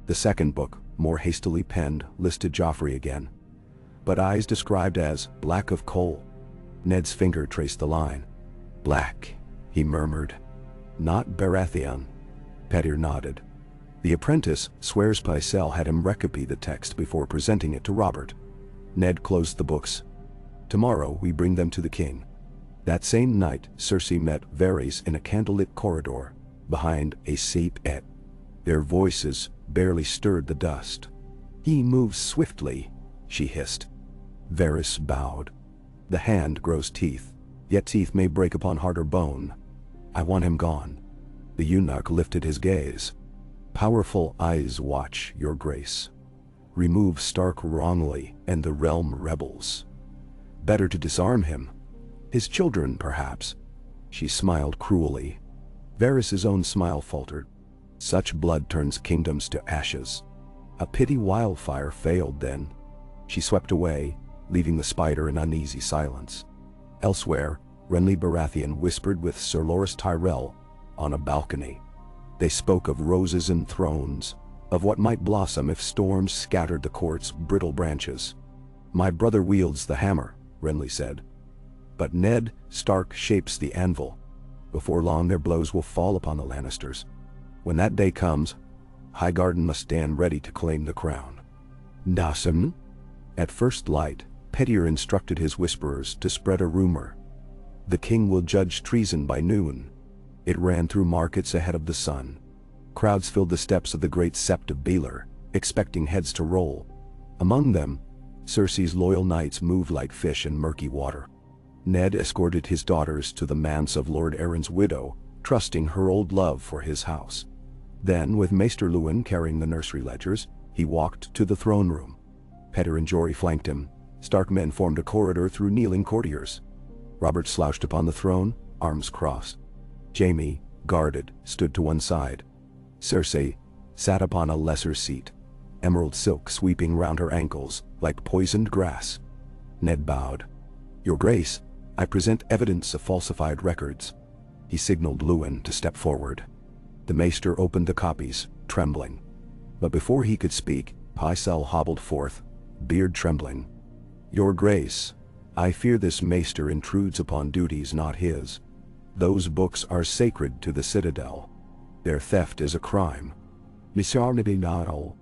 The second book, more hastily penned, listed Joffrey again, but eyes described as black of coal. Ned's finger traced the line. Black, he murmured. Not Baratheon. Pettyr nodded. The apprentice swears Pycelle had him recopy the text before presenting it to Robert. Ned closed the books. Tomorrow we bring them to the king. That same night, Cersei met Varys in a candlelit corridor, behind a sapet. Their voices barely stirred the dust. He moves swiftly, she hissed. Varys bowed. The hand grows teeth, yet teeth may break upon harder bone. I want him gone. The eunuch lifted his gaze. Powerful eyes watch, your grace. Remove Stark wrongly, and the realm rebels. Better to disarm him. His children, perhaps. She smiled cruelly. Varys' own smile faltered. Such blood turns kingdoms to ashes. A petty wildfire failed then. She swept away, leaving the spider in uneasy silence. Elsewhere, Renly Baratheon whispered with Sir Loras Tyrell on a balcony. They spoke of roses and thrones, of what might blossom if storms scattered the court's brittle branches. My brother wields the hammer, Renly said. But Ned Stark shapes the anvil. Before long their blows will fall upon the Lannisters. When that day comes, Highgarden must stand ready to claim the crown. Nasim? At first light, Pettyr instructed his whisperers to spread a rumor. The king will judge treason by noon. It ran through markets ahead of the sun. Crowds filled the steps of the great sept of Baelor, expecting heads to roll. Among them, Cersei's loyal knights moved like fish in murky water. Ned escorted his daughters to the manse of Lord Arryn's widow, trusting her old love for his house. Then, with Maester Luwin carrying the nursery ledgers, he walked to the throne room. Pettyr and Jory flanked him. Stark men formed a corridor through kneeling courtiers. Robert slouched upon the throne, arms crossed. Jaime, guarded, stood to one side. Cersei sat upon a lesser seat, emerald silk sweeping round her ankles like poisoned grass. Ned bowed. Your Grace, I present evidence of falsified records. He signaled Luwin to step forward. The maester opened the copies, trembling. But before he could speak, Pycelle hobbled forth, beard trembling. Your Grace, I fear this maester intrudes upon duties not his. Those books are sacred to the Citadel. Their theft is a crime. Monsieur Nibinaro.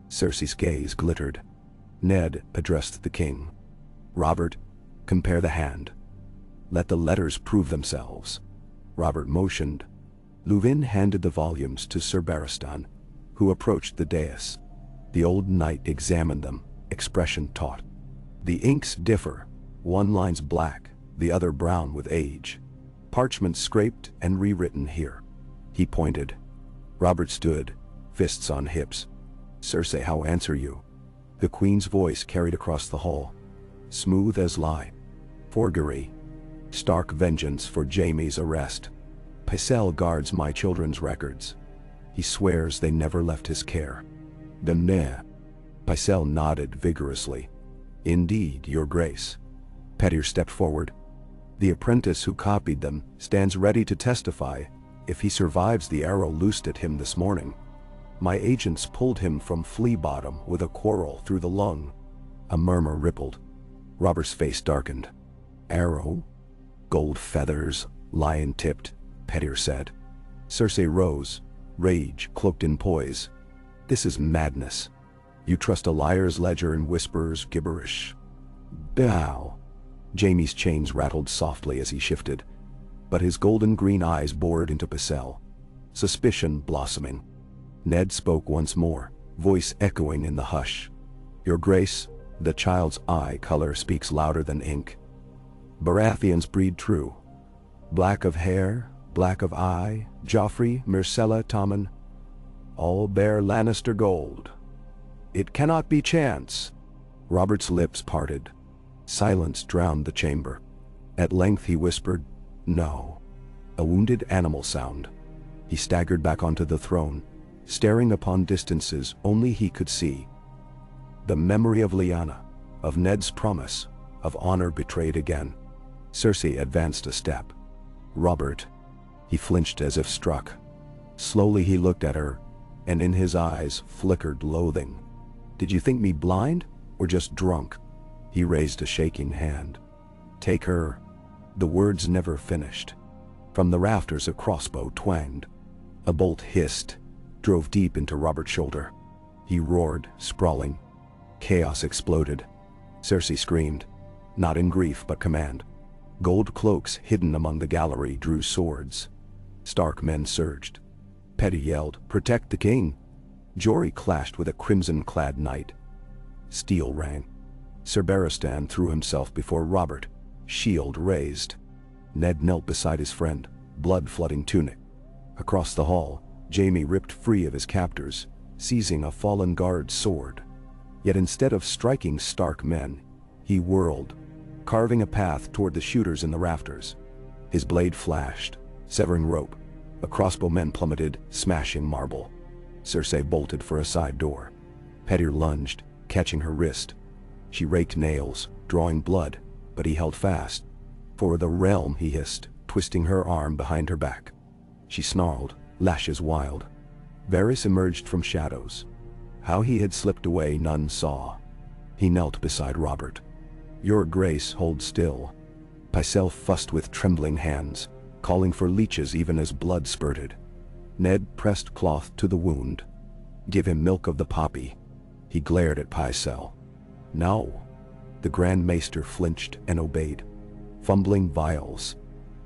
Cersei's gaze glittered. Ned addressed the king. Robert, compare the hand. Let the letters prove themselves. Robert motioned. Luwin handed the volumes to Sir Barristan, who approached the dais. The old knight examined them, expression taut. The inks differ. One line's black, the other brown with age. Parchment scraped and rewritten here. He pointed. Robert stood, fists on hips. Cersei, how answer you? The queen's voice carried across the hall. Smooth as lie. Forgery. Stark vengeance for Jaime's arrest. Pycelle guards my children's records. He swears they never left his care. Damneh. Pycelle nodded vigorously. Indeed, your grace. Petyr stepped forward. The apprentice who copied them stands ready to testify if he survives the arrow loosed at him this morning. My agents pulled him from Flea Bottom with a quarrel through the lung. A murmur rippled. Robert's face darkened. Arrow? Gold feathers, lion-tipped, Petyr said. Cersei rose, rage cloaked in poise. This is madness. You trust a liar's ledger and whisperer's gibberish. Bow. Jaime's chains rattled softly as he shifted, but his golden-green eyes bored into Pycelle. Suspicion blossoming. Ned spoke once more, voice echoing in the hush. Your grace, the child's eye color speaks louder than ink. Baratheons breed true. Black of hair, black of eye, Joffrey, Myrcella, Tommen, all bear Lannister gold. It cannot be chance. Robert's lips parted. Silence drowned the chamber. At length he whispered, no. A wounded animal sound. He staggered back onto the throne, staring upon distances only he could see. The memory of Lyanna, of Ned's promise, of honor betrayed again. Cersei advanced a step. Robert. He flinched as if struck. Slowly he looked at her, and in his eyes flickered loathing. Did you think me blind, or just drunk? He raised a shaking hand. Take her. The words never finished. From the rafters a crossbow twanged. A bolt hissed, drove deep into Robert's shoulder. He roared, sprawling. Chaos exploded. Cersei screamed, not in grief but command. Gold cloaks hidden among the gallery drew swords. Stark men surged. Petyr yelled, protect the king. Jory clashed with a crimson-clad knight. Steel rang. Ser Barristan threw himself before Robert, shield raised. Ned knelt beside his friend, blood-flooding tunic. Across the hall, Jaime ripped free of his captors, seizing a fallen guard's sword. Yet instead of striking Stark men, he whirled, carving a path toward the shooters in the rafters. His blade flashed, severing rope. A crossbowman plummeted, smashing marble. Cersei bolted for a side door. Petyr lunged, catching her wrist. She raked nails, drawing blood, but he held fast. For the realm, he hissed, twisting her arm behind her back. She snarled, lashes wild. Varys emerged from shadows. How he had slipped away none saw. He knelt beside Robert. Your grace, hold still. Pycelle fussed with trembling hands, calling for leeches even as blood spurted. Ned pressed cloth to the wound. Give him milk of the poppy. He glared at Pycelle. No. The Grand Maester flinched and obeyed, fumbling vials.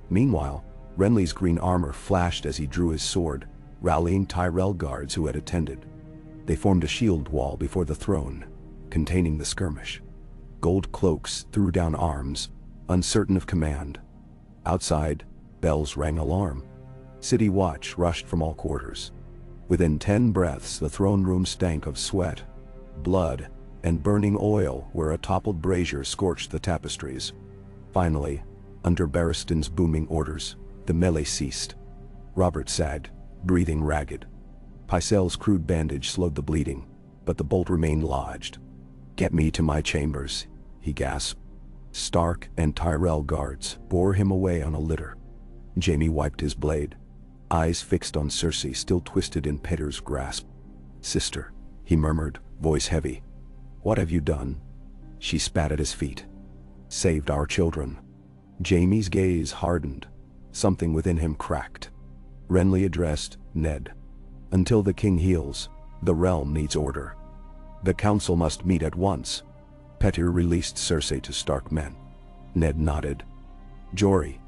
Meanwhile, Renly's green armor flashed as he drew his sword, rallying Tyrell guards who had attended. They formed a shield wall before the throne, containing the skirmish. Gold cloaks threw down arms, uncertain of command. Outside, bells rang alarm. City watch rushed from all quarters. Within 10 breaths, the throne room stank of sweat, blood, and burning oil where a toppled brazier scorched the tapestries. Finally, under Barristan's booming orders, the melee ceased. Robert sagged, breathing ragged. Pycelle's crude bandage slowed the bleeding, but the bolt remained lodged. Get me to my chambers, he gasped. Stark and Tyrell guards bore him away on a litter. Jaime wiped his blade, eyes fixed on Cersei still twisted in Petyr's grasp. Sister, he murmured, voice heavy. What have you done? She spat at his feet. Saved our children. Jaime's gaze hardened. Something within him cracked. Renly addressed Ned. Until the king heals, the realm needs order. The council must meet at once. Petyr released Cersei to Stark men. Ned nodded. Jory.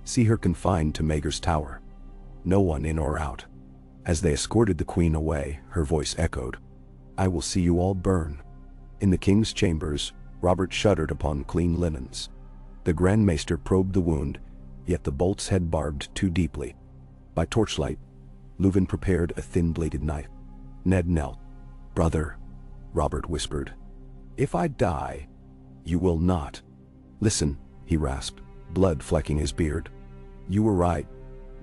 See her confined to Maegor's tower. No one in or out. As they escorted the queen away, her voice echoed. I will see you all burn. In the king's chambers, Robert shuddered upon clean linens. The Grand Maester probed the wound, yet the bolts had barbed too deeply. By torchlight, Leuven prepared a thin-bladed knife. Ned knelt. "Brother," Robert whispered. "If I die, you will not." "Listen," he rasped, blood flecking his beard. "You were right.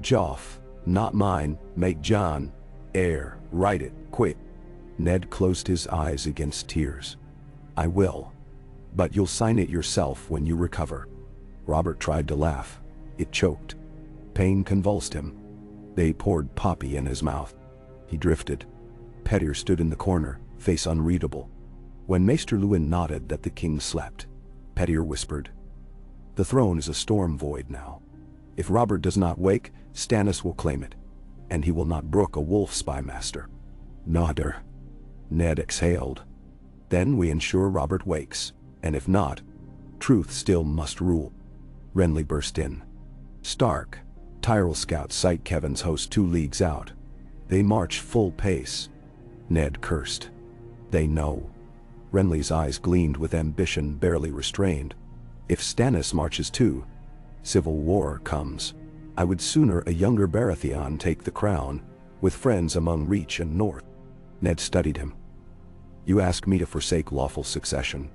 Joff, not mine, make John heir, write it, quick." Ned closed his eyes against tears. "I will. But you'll sign it yourself when you recover." Robert tried to laugh. It choked. Pain convulsed him. They poured poppy in his mouth. He drifted. Petyr stood in the corner, face unreadable. When Maester Lewin nodded that the king slept, Petyr whispered, "The throne is a storm void now. If Robert does not wake, Stannis will claim it, and he will not brook a wolf spymaster." "Nodder." Ned exhaled. "Then we ensure Robert wakes, and if not, truth still must rule." Renly burst in. "Stark, Tyrell scouts sight Kevin's host 2 leagues out. They march full pace." Ned cursed. "They know." Renly's eyes gleamed with ambition barely restrained. "If Stannis marches too, civil war comes. I would sooner a younger Baratheon take the crown, with friends among Reach and North." Ned studied him. "You ask me to forsake lawful succession.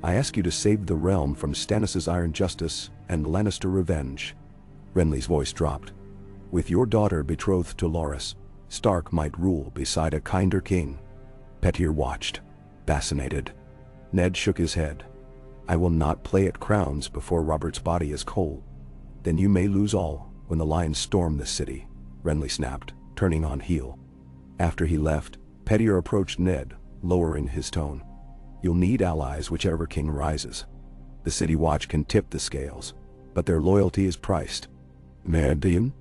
I ask you to save the realm from Stannis' iron justice and Lannister revenge." Renly's voice dropped. "With your daughter betrothed to Loras, Stark might rule beside a kinder king." Petyr watched, fascinated. Ned shook his head. "I will not play at crowns before Robert's body is cold." "Then you may lose all when the lions storm this city," Renly snapped, turning on heel. After he left, Petyr approached Ned, lowering his tone. "You'll need allies whichever king rises. The City Watch can tip the scales, but their loyalty is priced." "Median?"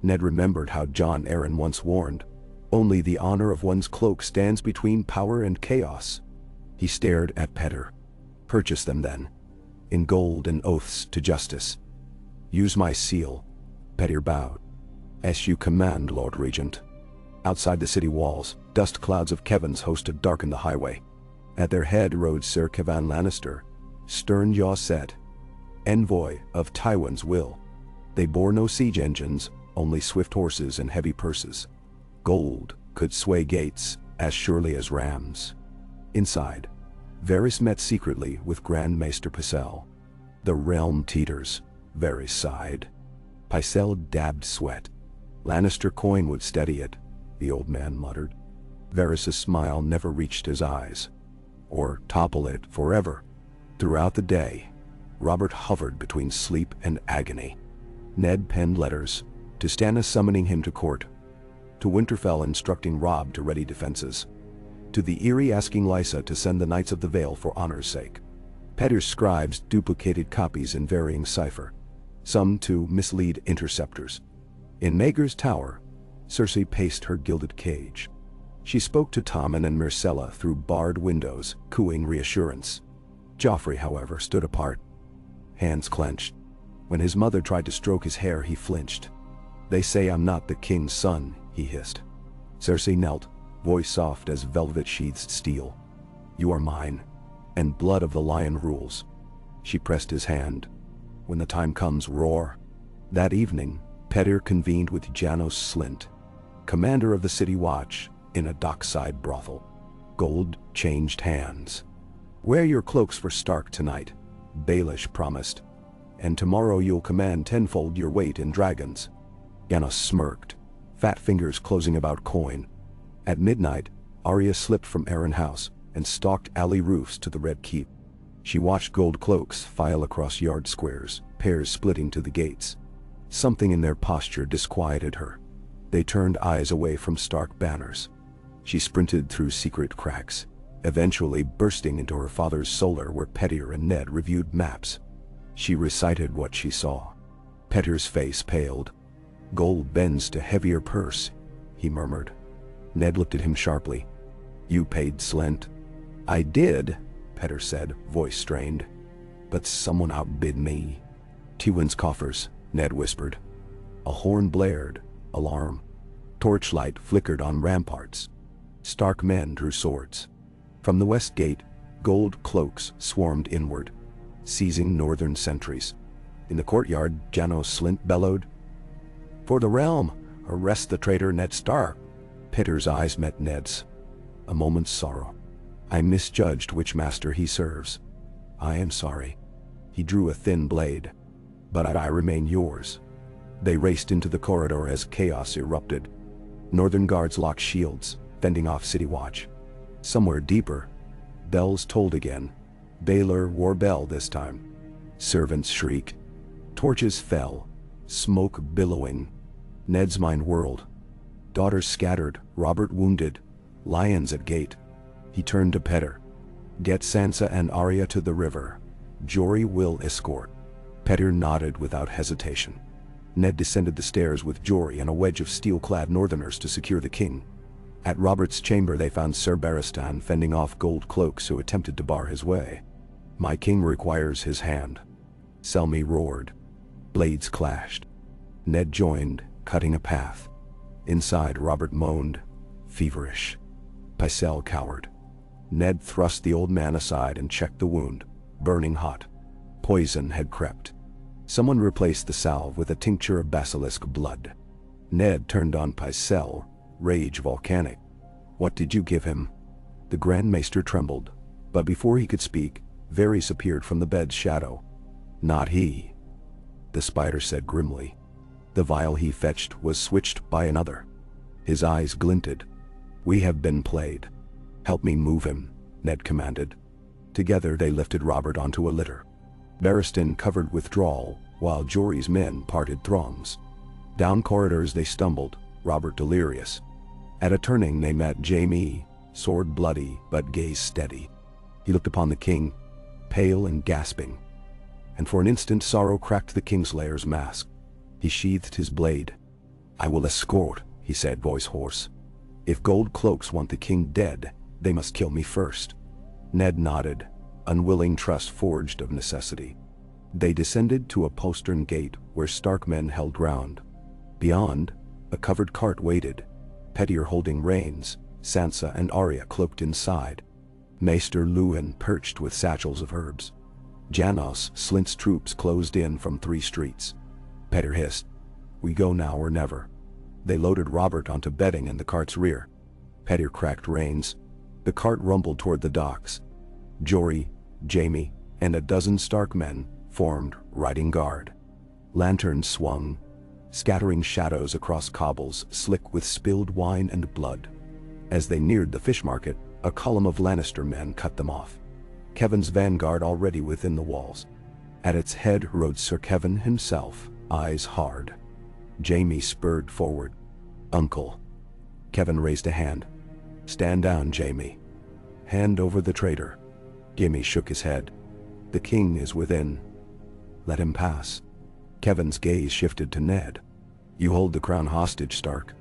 Ned remembered how Jon Arryn once warned, "Only the honor of one's cloak stands between power and chaos." He stared at Petyr. "Purchase them then, in gold and oaths to justice." "Use my seal." Petyr bowed. "As you command, Lord Regent." Outside the city walls, dust clouds of Kevin's hosted darkened the highway. At their head rode Sir Kevan Lannister, stern jaw set, envoy of Tywin's will. They bore no siege engines, only swift horses and heavy purses. Gold could sway gates as surely as rams. Inside, Varys met secretly with Grand Maester Pycelle. "The realm teeters," Varys sighed. Pycelle dabbed sweat. "Lannister coin would steady it," the old man muttered. Varys' smile never reached his eyes. "Or topple it forever." Throughout the day, Robert hovered between sleep and agony. Ned penned letters, to Stannis summoning him to court, to Winterfell instructing Robb to ready defenses, to the Eyrie asking Lysa to send the Knights of the Vale for honor's sake. Petyr's scribes duplicated copies in varying cipher, some to mislead interceptors. In Maegor's tower, Cersei paced her gilded cage. She spoke to Tommen and Myrcella through barred windows, cooing reassurance. Joffrey, however, stood apart, hands clenched. When his mother tried to stroke his hair, he flinched. "They say I'm not the king's son," he hissed. Cersei knelt, voice soft as velvet-sheathed steel. "You are mine, and blood of the lion rules." She pressed his hand. "When the time comes, roar." That evening, Petyr convened with Janos Slynt, commander of the City Watch, in a dockside brothel. Gold changed hands. "Wear your cloaks for Stark tonight," Baelish promised, "and tomorrow you'll command tenfold your weight in dragons." Janos smirked, fat fingers closing about coin. At midnight, Arya slipped from Arryn House and stalked alley roofs to the Red Keep. She watched gold cloaks file across yard squares, pairs splitting to the gates. Something in their posture disquieted her. They turned eyes away from Stark banners. She sprinted through secret cracks, eventually bursting into her father's solar where Petyr and Ned reviewed maps. She recited what she saw. Petyr's face paled. "Gold bends to heavier purse," he murmured. Ned looked at him sharply. "You paid Slynt." "I did," Petyr said, voice strained. "But someone outbid me." "Tywin's coffers," Ned whispered. A horn blared, alarm. Torchlight flickered on ramparts. Stark men drew swords. From the west gate, gold cloaks swarmed inward, seizing northern sentries. In the courtyard, Janos Slint bellowed, "For the realm! Arrest the traitor Ned Stark!" Peter's eyes met Ned's. A moment's sorrow. "I misjudged which master he serves. I am sorry." He drew a thin blade. "But I remain yours." They raced into the corridor as chaos erupted. Northern guards locked shields, fending off city watch. Somewhere deeper, bells tolled again. Baylor wore bell this time. Servants shrieked. Torches fell, smoke billowing. Ned's mind whirled. Daughters scattered, Robert wounded, lions at gate. He turned to Petter. "Get Sansa and Arya to the river. Jory will escort." Petter nodded without hesitation. Ned descended the stairs with Jory and a wedge of steel-clad northerners to secure the king. At Robert's chamber they found Sir Barristan fending off gold cloaks who attempted to bar his way. "My king requires his hand." Selmy roared. Blades clashed. Ned joined, cutting a path. Inside, Robert moaned, feverish. Pycelle cowered. Ned thrust the old man aside and checked the wound, burning hot. Poison had crept. Someone replaced the salve with a tincture of basilisk blood. Ned turned on Pycelle, rage volcanic. "What did you give him?" The Grand Maester trembled, but before he could speak, Varys appeared from the bed's shadow. "Not he," the spider said grimly. "The vial he fetched was switched by another." His eyes glinted. "We have been played. Help me move him," Ned commanded. Together they lifted Robert onto a litter. Barristan covered withdrawal, while Jory's men parted throngs. Down corridors they stumbled, Robert delirious. At a turning they met Jaime, sword bloody but gaze steady. He looked upon the king, pale and gasping. And for an instant sorrow cracked the Kingslayer's mask. He sheathed his blade. "I will escort," he said, voice hoarse. "If gold cloaks want the king dead, they must kill me first." Ned nodded, unwilling trust forged of necessity. They descended to a postern gate where Stark men held ground. Beyond, a covered cart waited, Pettier holding reins, Sansa and Arya cloaked inside. Maester Luwin perched with satchels of herbs. Janos Slint's troops closed in from 3 streets. Petter hissed, "We go now or never." They loaded Robert onto bedding in the cart's rear. Pettier cracked reins. The cart rumbled toward the docks. Jory, Jaime, and a dozen Stark men formed riding guard. Lanterns swung, scattering shadows across cobbles slick with spilled wine and blood. As they neared the fish market, a column of Lannister men cut them off. Kevin's vanguard already within the walls. At its head rode Sir Kevin himself, eyes hard. Jaime spurred forward. "Uncle." Kevin raised a hand. "Stand down, Jaime. Hand over the traitor." Jaime shook his head. "The king is within. Let him pass." Kevin's gaze shifted to Ned. "You hold the crown hostage, Stark."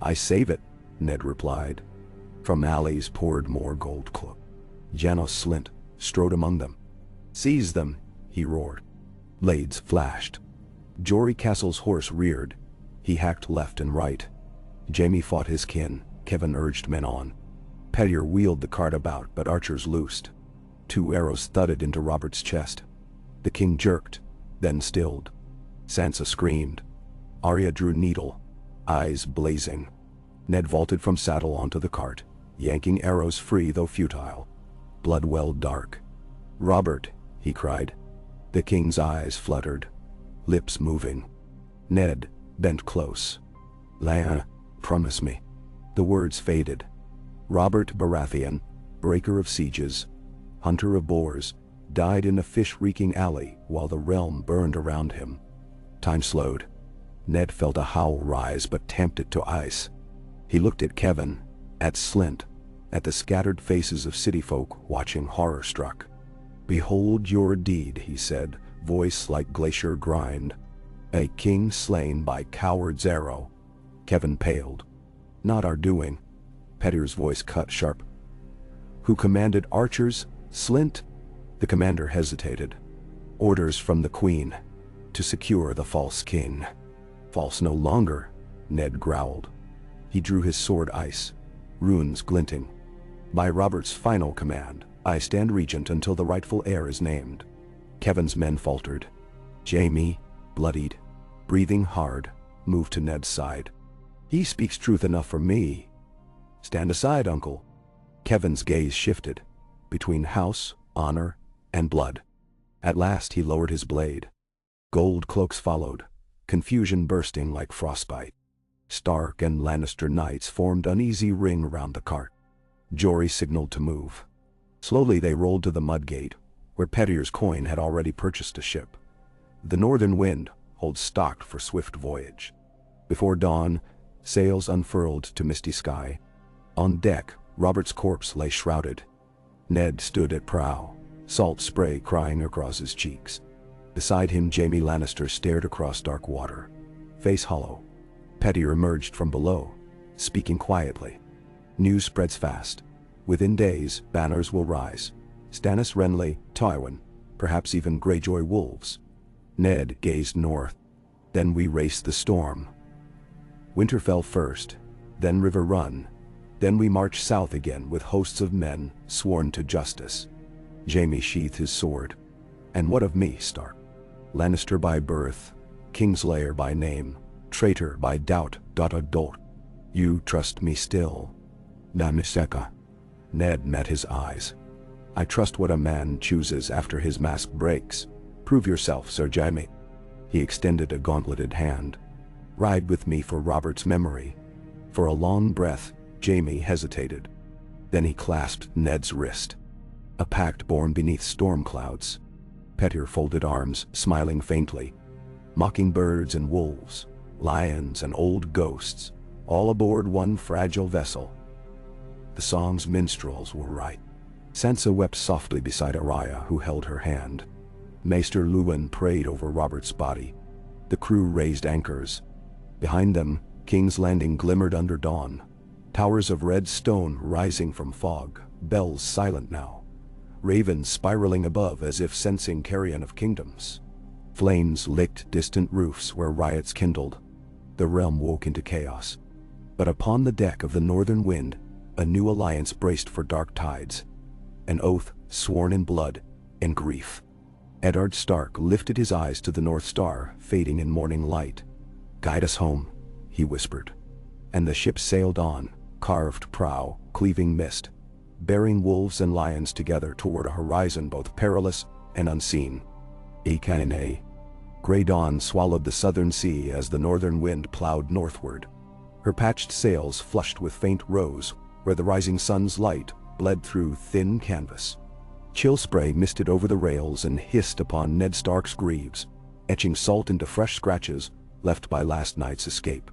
"I save it," Ned replied. From alleys poured more gold cloak. Janos Slint strode among them. "Seize them," he roared. Blades flashed. Jory Castle's horse reared. He hacked left and right. Jaime fought his kin. Kevin urged men on. Pettier wheeled the cart about, but archers loosed. 2 arrows thudded into Robert's chest. The king jerked, then stilled. Sansa screamed. Arya drew needle, eyes blazing. Ned vaulted from saddle onto the cart, yanking arrows free though futile. Blood welled dark. "Robert," he cried. The king's eyes fluttered, lips moving. Ned bent close. "Lyanna, promise me." The words faded. Robert Baratheon, breaker of sieges, hunter of boars, died in a fish-reeking alley while the realm burned around him. Time slowed. Ned felt a howl rise but tamped it to ice. He looked at Kevin, at Slint, at the scattered faces of city folk watching horror-struck. "Behold your deed," he said, voice like glacier grind. "A king slain by coward's arrow." Kevin paled. "Not our doing." Pettier's voice cut sharp. "Who commanded archers, Slint?" The commander hesitated. "Orders from the queen, to secure the false king." "False no longer," Ned growled. He drew his sword ice, runes glinting. "By Robert's final command, I stand regent until the rightful heir is named." Kevin's men faltered. Jamie, bloodied, breathing hard, moved to Ned's side. "He speaks truth enough for me." "Stand aside, uncle." Kevin's gaze shifted between house, honor, and blood. At last he lowered his blade. Gold cloaks followed, confusion bursting like frostbite. Stark and Lannister knights formed uneasy ring around the cart. Jory signaled to move. Slowly they rolled to the mud gate, where Pettir's coin had already purchased a ship. The northern wind holds stocked for swift voyage. Before dawn, sails unfurled to misty sky. On deck, Robert's corpse lay shrouded. Ned stood at prow, salt spray crying across his cheeks. Beside him, Jaime Lannister stared across dark water, face hollow. Pettir emerged from below, speaking quietly. "News spreads fast. Within days, banners will rise. Stannis Renly, Tywin, perhaps even Greyjoy wolves." Ned gazed north. "Then we race the storm. Winterfell first, then River Run. Then we march south again with hosts of men sworn to justice." Jaime sheathed his sword. "And what of me, Stark? Lannister by birth, Kingslayer by name, traitor by doubt. Adult. You trust me still?" "Namiseka." Ned met his eyes. "I trust what a man chooses after his mask breaks. Prove yourself, Sir Jaime." He extended a gauntleted hand. "Ride with me for Robert's memory." For a long breath, Jaime hesitated. Then he clasped Ned's wrist. A pact born beneath storm clouds. Pettir folded arms, smiling faintly. Mockingbirds and wolves, lions and old ghosts, all aboard one fragile vessel. The song's minstrels were right. Sansa wept softly beside Arya, who held her hand. Maester Luwin prayed over Robert's body. The crew raised anchors. Behind them, King's Landing glimmered under dawn. Towers of red stone rising from fog, bells silent now. Ravens spiraling above as if sensing carrion of kingdoms. Flames licked distant roofs where riots kindled. The realm woke into chaos. But upon the deck of the northern wind, a new alliance braced for dark tides. An oath sworn in blood and grief. Eddard Stark lifted his eyes to the North Star, fading in morning light. "Guide us home," he whispered. And the ship sailed on, carved prow, cleaving mist, bearing wolves and lions together toward a horizon both perilous and unseen. Ekaine. Grey dawn swallowed the southern sea as the northern wind plowed northward. Her patched sails flushed with faint rose, where the rising sun's light bled through thin canvas. Chill spray misted over the rails and hissed upon Ned Stark's greaves, etching salt into fresh scratches left by last night's escape.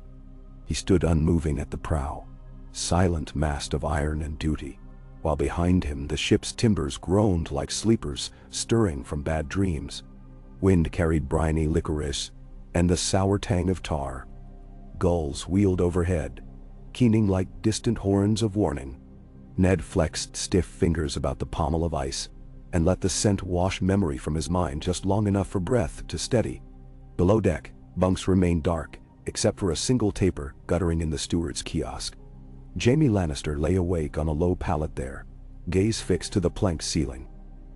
He stood unmoving at the prow, silent mast of iron and duty, while behind him the ship's timbers groaned like sleepers stirring from bad dreams. Wind carried briny licorice and the sour tang of tar. Gulls wheeled overhead, keening like distant horns of warning. Ned flexed stiff fingers about the pommel of ice and let the scent wash memory from his mind just long enough for breath to steady. Below deck, bunks remained dark, except for a single taper guttering in the steward's kiosk. Jaime Lannister lay awake on a low pallet there, gaze fixed to the plank ceiling.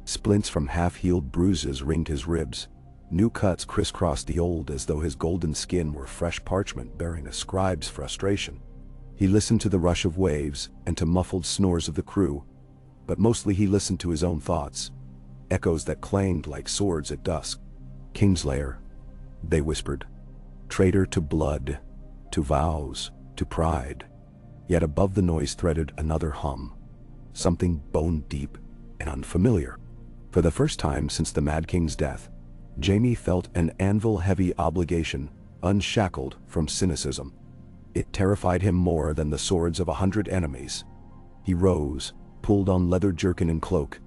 Splints from half-healed bruises ringed his ribs. New cuts crisscrossed the old as though his golden skin were fresh parchment bearing a scribe's frustration. He listened to the rush of waves and to muffled snores of the crew, but mostly he listened to his own thoughts, echoes that clanged like swords at dusk. "Kingslayer," they whispered. "Traitor to blood, to vows, to pride." Yet above the noise threaded another hum, something bone-deep and unfamiliar. For the first time since the Mad King's death, Jaime felt an anvil-heavy obligation unshackled from cynicism. It terrified him more than the swords of 100 enemies. He rose, pulled on leather jerkin and cloak,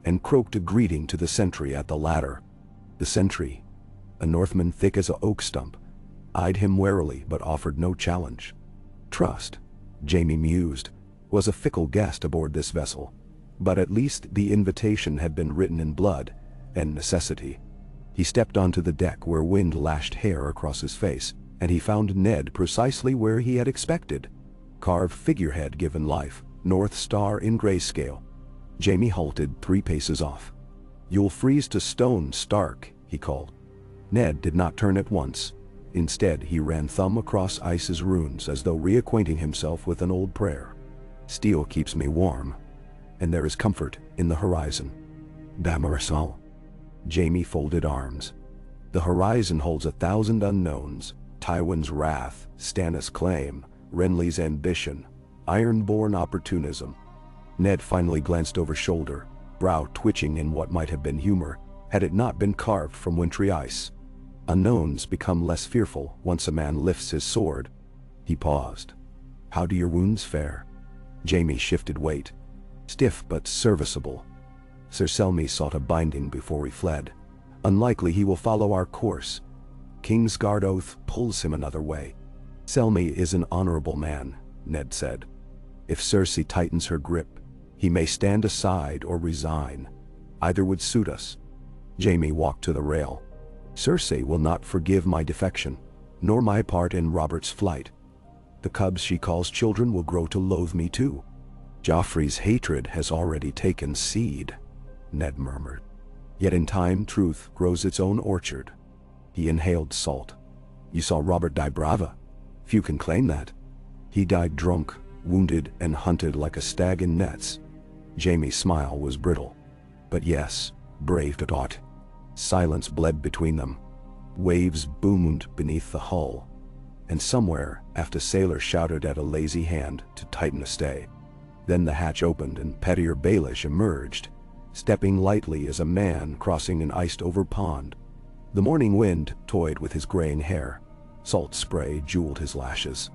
and croaked a greeting to the sentry at the ladder. The sentry, a Northman thick as an oak stump, eyed him warily but offered no challenge. Trust, Jaime mused, was a fickle guest aboard this vessel, but at least the invitation had been written in blood and necessity. He stepped onto the deck where wind lashed hair across his face, and he found Ned precisely where he had expected. Carved figurehead given life, North Star in grayscale. Jaime halted 3 paces off. "You'll freeze to stone, Stark," he called. Ned did not turn at once. Instead, he ran thumb across ice's runes as though reacquainting himself with an old prayer. Steel keeps me warm, and there is comfort in the horizon. Damarisol. Jaime folded arms. The horizon holds 1,000 unknowns. Tywin's wrath, Stannis' claim, Renly's ambition, iron-born opportunism. Ned finally glanced over shoulder, brow twitching in what might have been humor, had it not been carved from wintry ice. Unknowns become less fearful once a man lifts his sword. He paused. How do your wounds fare? Jaime shifted weight. Stiff but serviceable. Sir Selmy sought a binding before we fled. Unlikely he will follow our course. Kingsguard oath pulls him another way. Selmy is an honorable man, Ned said. If Cersei tightens her grip, he may stand aside or resign. Either would suit us. Jaime walked to the rail. Cersei will not forgive my defection, nor my part in Robert's flight. The cubs she calls children will grow to loathe me too. Joffrey's hatred has already taken seed, Ned murmured. Yet in time truth grows its own orchard. He inhaled salt. You saw Robert die brava. Few can claim that. He died drunk, wounded, and hunted like a stag in nets. Jaime's smile was brittle. But yes, brave to aught. Silence bled between them. Waves boomed beneath the hull. And somewhere, aft a sailor shouted at a lazy hand to tighten a stay. Then the hatch opened and Pettier Baelish emerged, stepping lightly as a man crossing an iced-over pond. The morning wind toyed with his graying hair. Salt spray jeweled his lashes.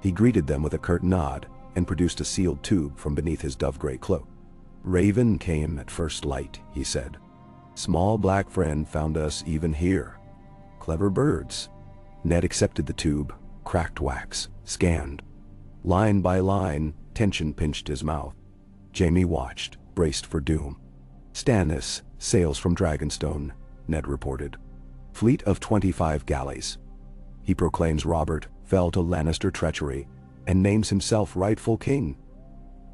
He greeted them with a curt nod and produced a sealed tube from beneath his dove-gray cloak. Raven came at first light, he said. Small black friend found us even here. Clever birds. Ned accepted the tube, cracked wax, scanned. Line by line, tension pinched his mouth. Jaime watched, braced for doom. Stannis sails from Dragonstone, Ned reported. Fleet of 25 galleys. He proclaims Robert fell to Lannister treachery and names himself rightful king.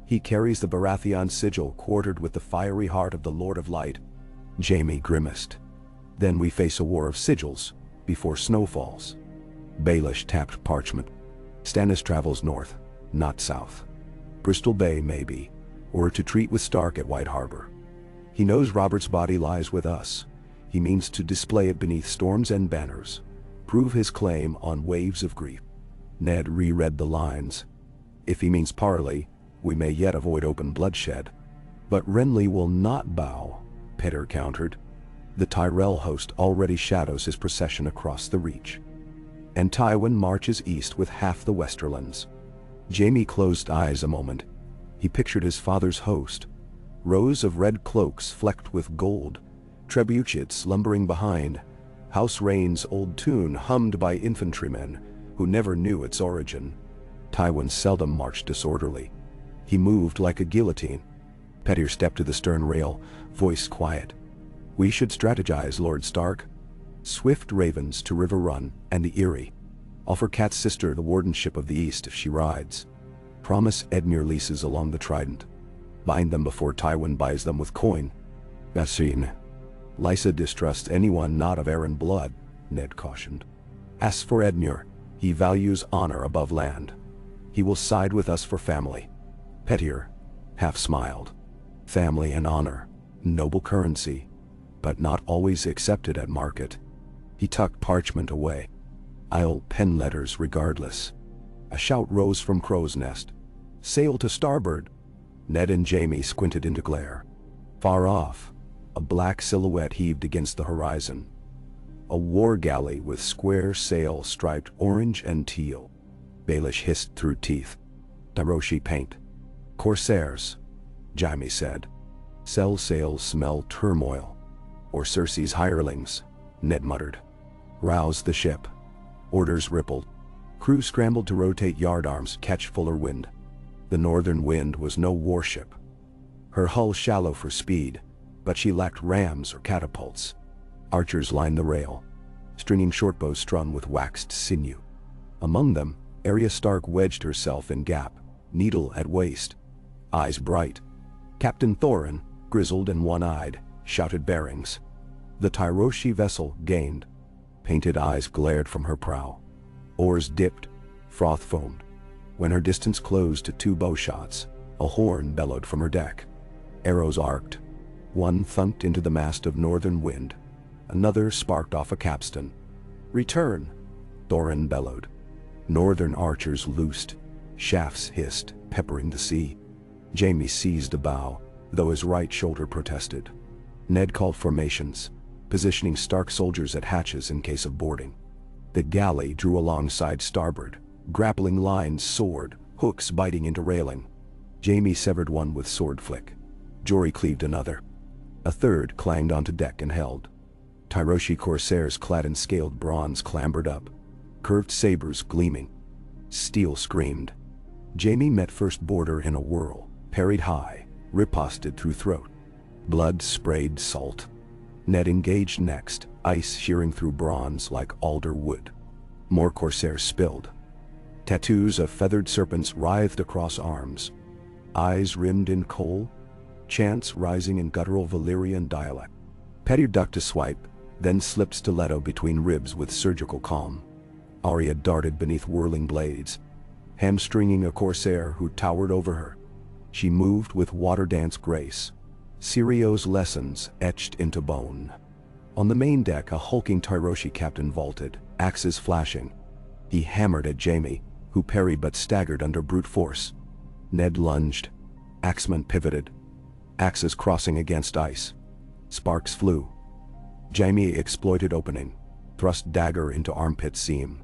He carries the Baratheon sigil quartered with the fiery heart of the Lord of Light. Jaime grimaced. Then we face a war of sigils before snow falls. Baelish tapped parchment. Stannis travels north, not south. Bristol Bay maybe, or to treat with Stark at White Harbor. He knows Robert's body lies with us. He means to display it beneath storms and banners, prove his claim on waves of grief. Ned reread the lines. If he means parley, we may yet avoid open bloodshed. But Renly will not bow, Petter countered. The Tyrell host already shadows his procession across the Reach. And Tywin marches east with half the Westerlands. Jaime closed eyes a moment. He pictured his father's host. Rows of red cloaks flecked with gold, trebuchets lumbering behind, House Rain's old tune hummed by infantrymen who never knew its origin. Tywin seldom marched disorderly. He moved like a guillotine. Pettier stepped to the stern rail, voice quiet. We should strategize, Lord Stark. Swift ravens to River Run and the Erie. Offer Cat's sister the wardenship of the East if she rides. Promise Edmure leases along the Trident. Bind them before Tywin buys them with coin. Bassine. Lysa distrusts anyone not of Arryn blood, Ned cautioned. As for Edmure, he values honor above land. He will side with us for family. Pettier half smiled. Family and honor, noble currency, but not always accepted at market. He tucked parchment away. I'll pen letters regardless. A shout rose from Crow's Nest. Sail to starboard. Ned and Jaime squinted into glare. Far off, a black silhouette heaved against the horizon. A war galley with square sail striped orange and teal. Baelish hissed through teeth. Daroshi paint. Corsairs, Jaime said. Cell sails smell turmoil. Or Cersei's hirelings, Ned muttered. Rouse the ship. Orders rippled. Crew scrambled to rotate yardarms, catch fuller wind. The northern wind was no warship. Her hull shallow for speed, but she lacked rams or catapults. Archers lined the rail, stringing shortbows strung with waxed sinew. Among them, Arya Stark wedged herself in gap, needle at waist. Eyes bright. Captain Thorin, grizzled and one-eyed, shouted bearings. The Tyroshi vessel gained. Painted eyes glared from her prow. Oars dipped, froth foamed. When her distance closed to 2 bow shots, a horn bellowed from her deck. Arrows arced. One thunked into the mast of Northern Wind. Another sparked off a capstan. "Return!" Thorin bellowed. Northern archers loosed. Shafts hissed, peppering the sea. Jaime seized a bow, though his right shoulder protested. Ned called formations, positioning Stark soldiers at hatches in case of boarding. The galley drew alongside starboard. Grappling lines soared, hooks biting into railing. Jaime severed one with sword flick. Jory cleaved another. A third clanged onto deck and held. Tyroshi corsairs clad in scaled bronze clambered up, curved sabers gleaming. Steel screamed. Jaime met first boarder in a whirl, parried high, riposted through throat. Blood sprayed salt. Ned engaged next, ice shearing through bronze like alder wood. More corsairs spilled. Tattoos of feathered serpents writhed across arms. Eyes rimmed in kohl. Chants rising in guttural Valyrian dialect. Pettyr ducked a swipe, then slipped stiletto between ribs with surgical calm. Arya darted beneath whirling blades, hamstringing a corsair who towered over her. She moved with water dance grace, Sirio's lessons etched into bone. On the main deck, a hulking Tyroshi captain vaulted, axes flashing. He hammered at Jaime, who parried but staggered under brute force. Ned lunged. Axemen pivoted, axes crossing against ice. Sparks flew. Jaime exploited opening, thrust dagger into armpit seam.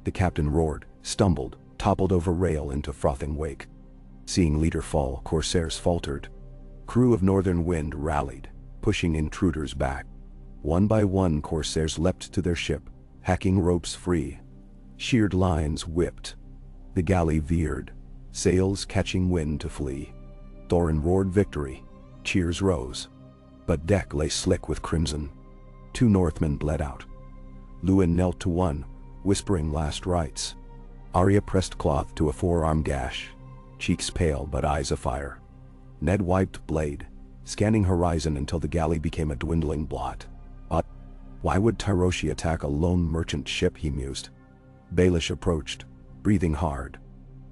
The captain roared, stumbled, toppled over rail into frothing wake. Seeing leader fall, corsairs faltered. Crew of Northern Wind rallied, pushing intruders back. One by one, corsairs leapt to their ship, hacking ropes free. Sheared lines whipped. The galley veered, sails catching wind to flee. Thorin roared victory. Cheers rose. But deck lay slick with crimson. 2 Northmen bled out. Luwin knelt to one, whispering last rites. Arya pressed cloth to a forearm gash, cheeks pale but eyes afire. Ned wiped blade, scanning horizon until the galley became a dwindling blot. Why would Tyroshi attack a lone merchant ship, he mused. Baelish approached, breathing hard.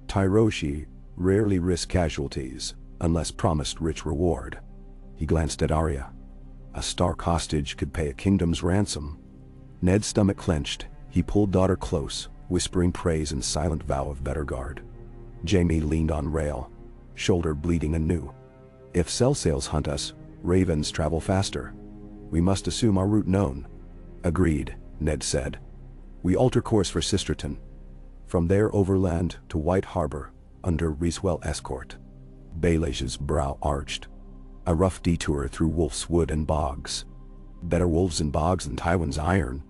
Tyroshi rarely risked casualties, unless promised rich reward. He glanced at Arya. A Stark hostage could pay a kingdom's ransom. Ned's stomach clenched. He pulled daughter close, whispering praise and silent vow of better guard. Jaime leaned on rail, shoulder bleeding anew. If cell sails hunt us, ravens travel faster. We must assume our route known. Agreed, Ned said. We alter course for Sisterton. From there overland to White Harbor, under Reeswell escort. Baelish's brow arched. A rough detour through Wolf's Wood and bogs. Better wolves and bogs than Tywin's iron.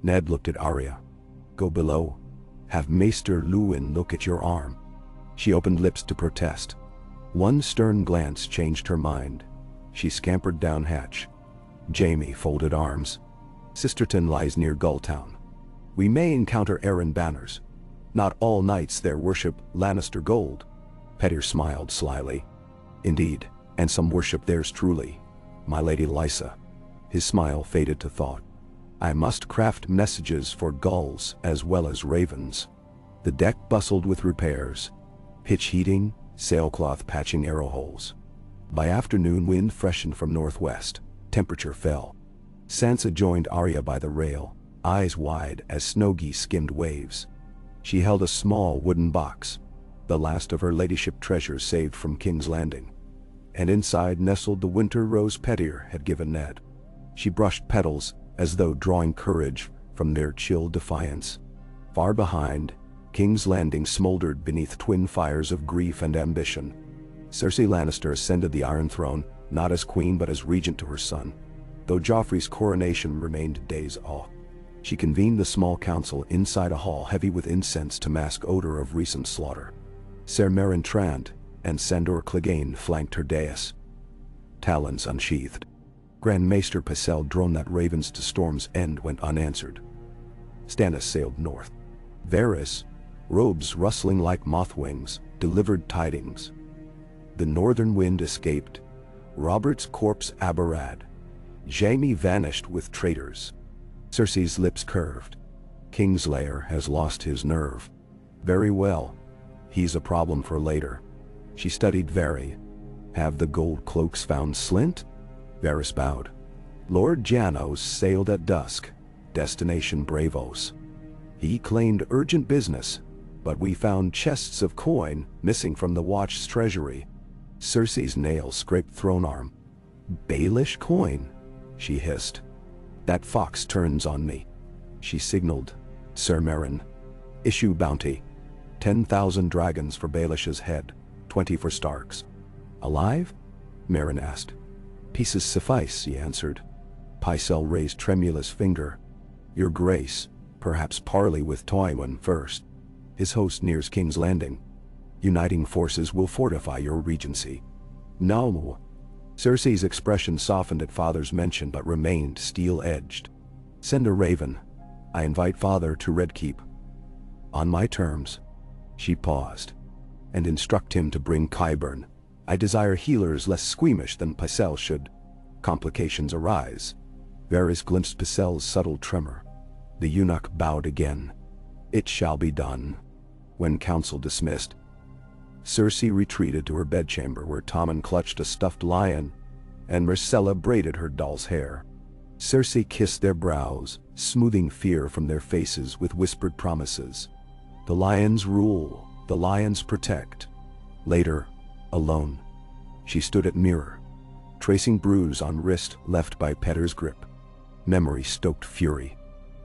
Ned looked at Arya. Go below. Have Maester Luwin look at your arm. She opened lips to protest. One stern glance changed her mind. She scampered down hatch. Jaime folded arms. Sisterton lies near Gulltown. We may encounter Arryn banners. Not all knights there worship Lannister gold. Pettyr smiled slyly. Indeed, and some worship theirs truly. My lady Lysa. His smile faded to thought. I must craft messages for gulls as well as ravens. The deck bustled with repairs. Pitch heating, sailcloth patching arrow holes. By afternoon, wind freshened from northwest. Temperature fell. Sansa joined Arya by the rail, eyes wide as snow geese skimmed waves. She held a small wooden box, the last of her ladyship treasures saved from King's Landing. And inside nestled the winter rose Pettyr had given Ned. She brushed petals as though drawing courage from their chill defiance. Far behind, King's Landing smoldered beneath twin fires of grief and ambition. Cersei Lannister ascended the Iron Throne, not as queen but as regent to her son, though Joffrey's coronation remained days off. She convened the small council inside a hall heavy with incense to mask odor of recent slaughter. Ser Meryn Trant and Sandor Clegane flanked her dais, talons unsheathed. Grand Maester Pycelle droned that ravens to Storm's End went unanswered. Stannis sailed north. Varys, robes rustling like moth wings, delivered tidings. The Northern Wind escaped. Robert's corpse Aberrad. Jaime vanished with traitors. Cersei's lips curved. Kingslayer has lost his nerve. Very well. He's a problem for later. She studied Varys. Have the gold cloaks found Slint? Varys bowed. Lord Janos sailed at dusk. Destination Bravos. He claimed urgent business, but we found chests of coin missing from the watch's treasury. Cersei's nails scraped throne arm. Baelish coin, she hissed. That fox turns on me. She signaled. Sir Meryn. Issue bounty. 10,000 dragons for Baelish's head, 20 for Stark's. Alive? Meryn asked. Pieces suffice, he answered. Pycelle raised tremulous finger. Your Grace, perhaps parley with Tywin first. His host nears King's Landing. Uniting forces will fortify your regency. No. Cersei's expression softened at father's mention but remained steel-edged. Send a raven. I invite father to Red Keep. On my terms. She paused. And instruct him to bring Qyburn. I desire healers less squeamish than Pycelle should complications arise. Varys glimpsed Pycelle's subtle tremor. The eunuch bowed again. It shall be done. When council dismissed, Cersei retreated to her bedchamber where Tommen clutched a stuffed lion, and Myrcella braided her doll's hair. Cersei kissed their brows, smoothing fear from their faces with whispered promises. The lions rule, the lions protect. Later, alone, she stood at mirror, tracing bruise on wrist left by Petter's grip. Memory stoked fury.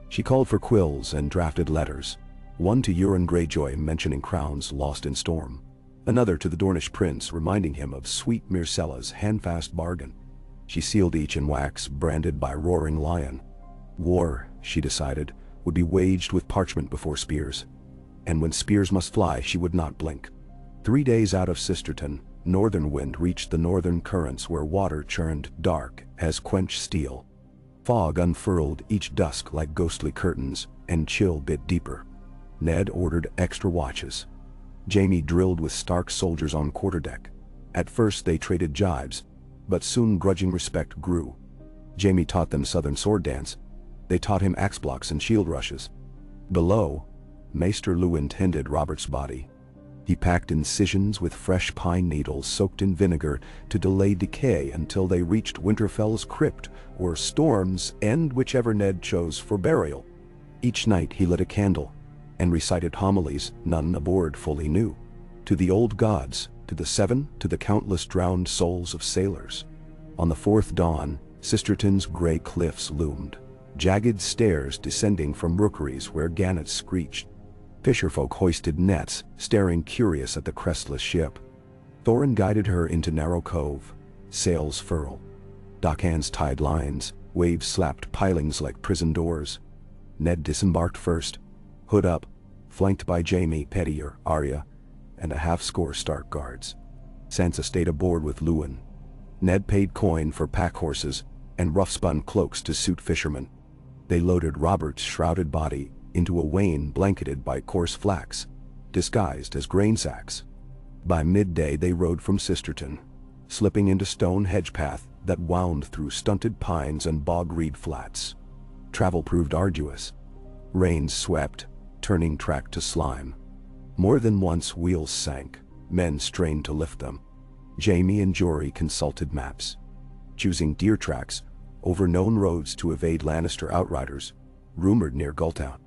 She called for quills and drafted letters, one to Euron Greyjoy mentioning crowns lost in storm, another to the Dornish prince reminding him of sweet Myrcella's handfast bargain. She sealed each in wax branded by Roaring Lion. War, she decided, would be waged with parchment before spears. And when spears must fly, she would not blink. 3 days out of Sisterton, northern wind reached the northern currents where water churned dark as quenched steel. Fog unfurled each dusk like ghostly curtains, and chill bit deeper. Ned ordered extra watches. Jaime drilled with Stark soldiers on quarterdeck. At first they traded jibes, but soon grudging respect grew. Jaime taught them southern sword dance. They taught him axe blocks and shield rushes. Below, Maester Luwin tended Robert's body. He packed incisions with fresh pine needles soaked in vinegar to delay decay until they reached Winterfell's crypt or Storm's End, whichever Ned chose for burial. Each night he lit a candle and recited homilies none aboard fully knew. To the old gods, to the seven, to the countless drowned souls of sailors. On the fourth dawn, Sisterton's gray cliffs loomed, jagged stairs descending from rookeries where gannets screeched. Fisherfolk hoisted nets, staring curious at the crestless ship. Thorin guided her into narrow cove, sails furled. Dockhands tied lines, waves slapped pilings like prison doors. Ned disembarked first, hood up, flanked by Jaime, Pettier, Arya, and a half-score Stark guards. Sansa stayed aboard with Luwin. Ned paid coin for pack horses and rough-spun cloaks to suit fishermen. They loaded Robert's shrouded body into a wain blanketed by coarse flax, disguised as grain sacks. By midday they rode from Sisterton, slipping into stone hedge path that wound through stunted pines and bog-reed flats. Travel proved arduous. Rains swept, turning track to slime. More than once wheels sank, men strained to lift them. Jaime and Jory consulted maps, choosing deer tracks over known roads to evade Lannister outriders, rumored near Gulltown.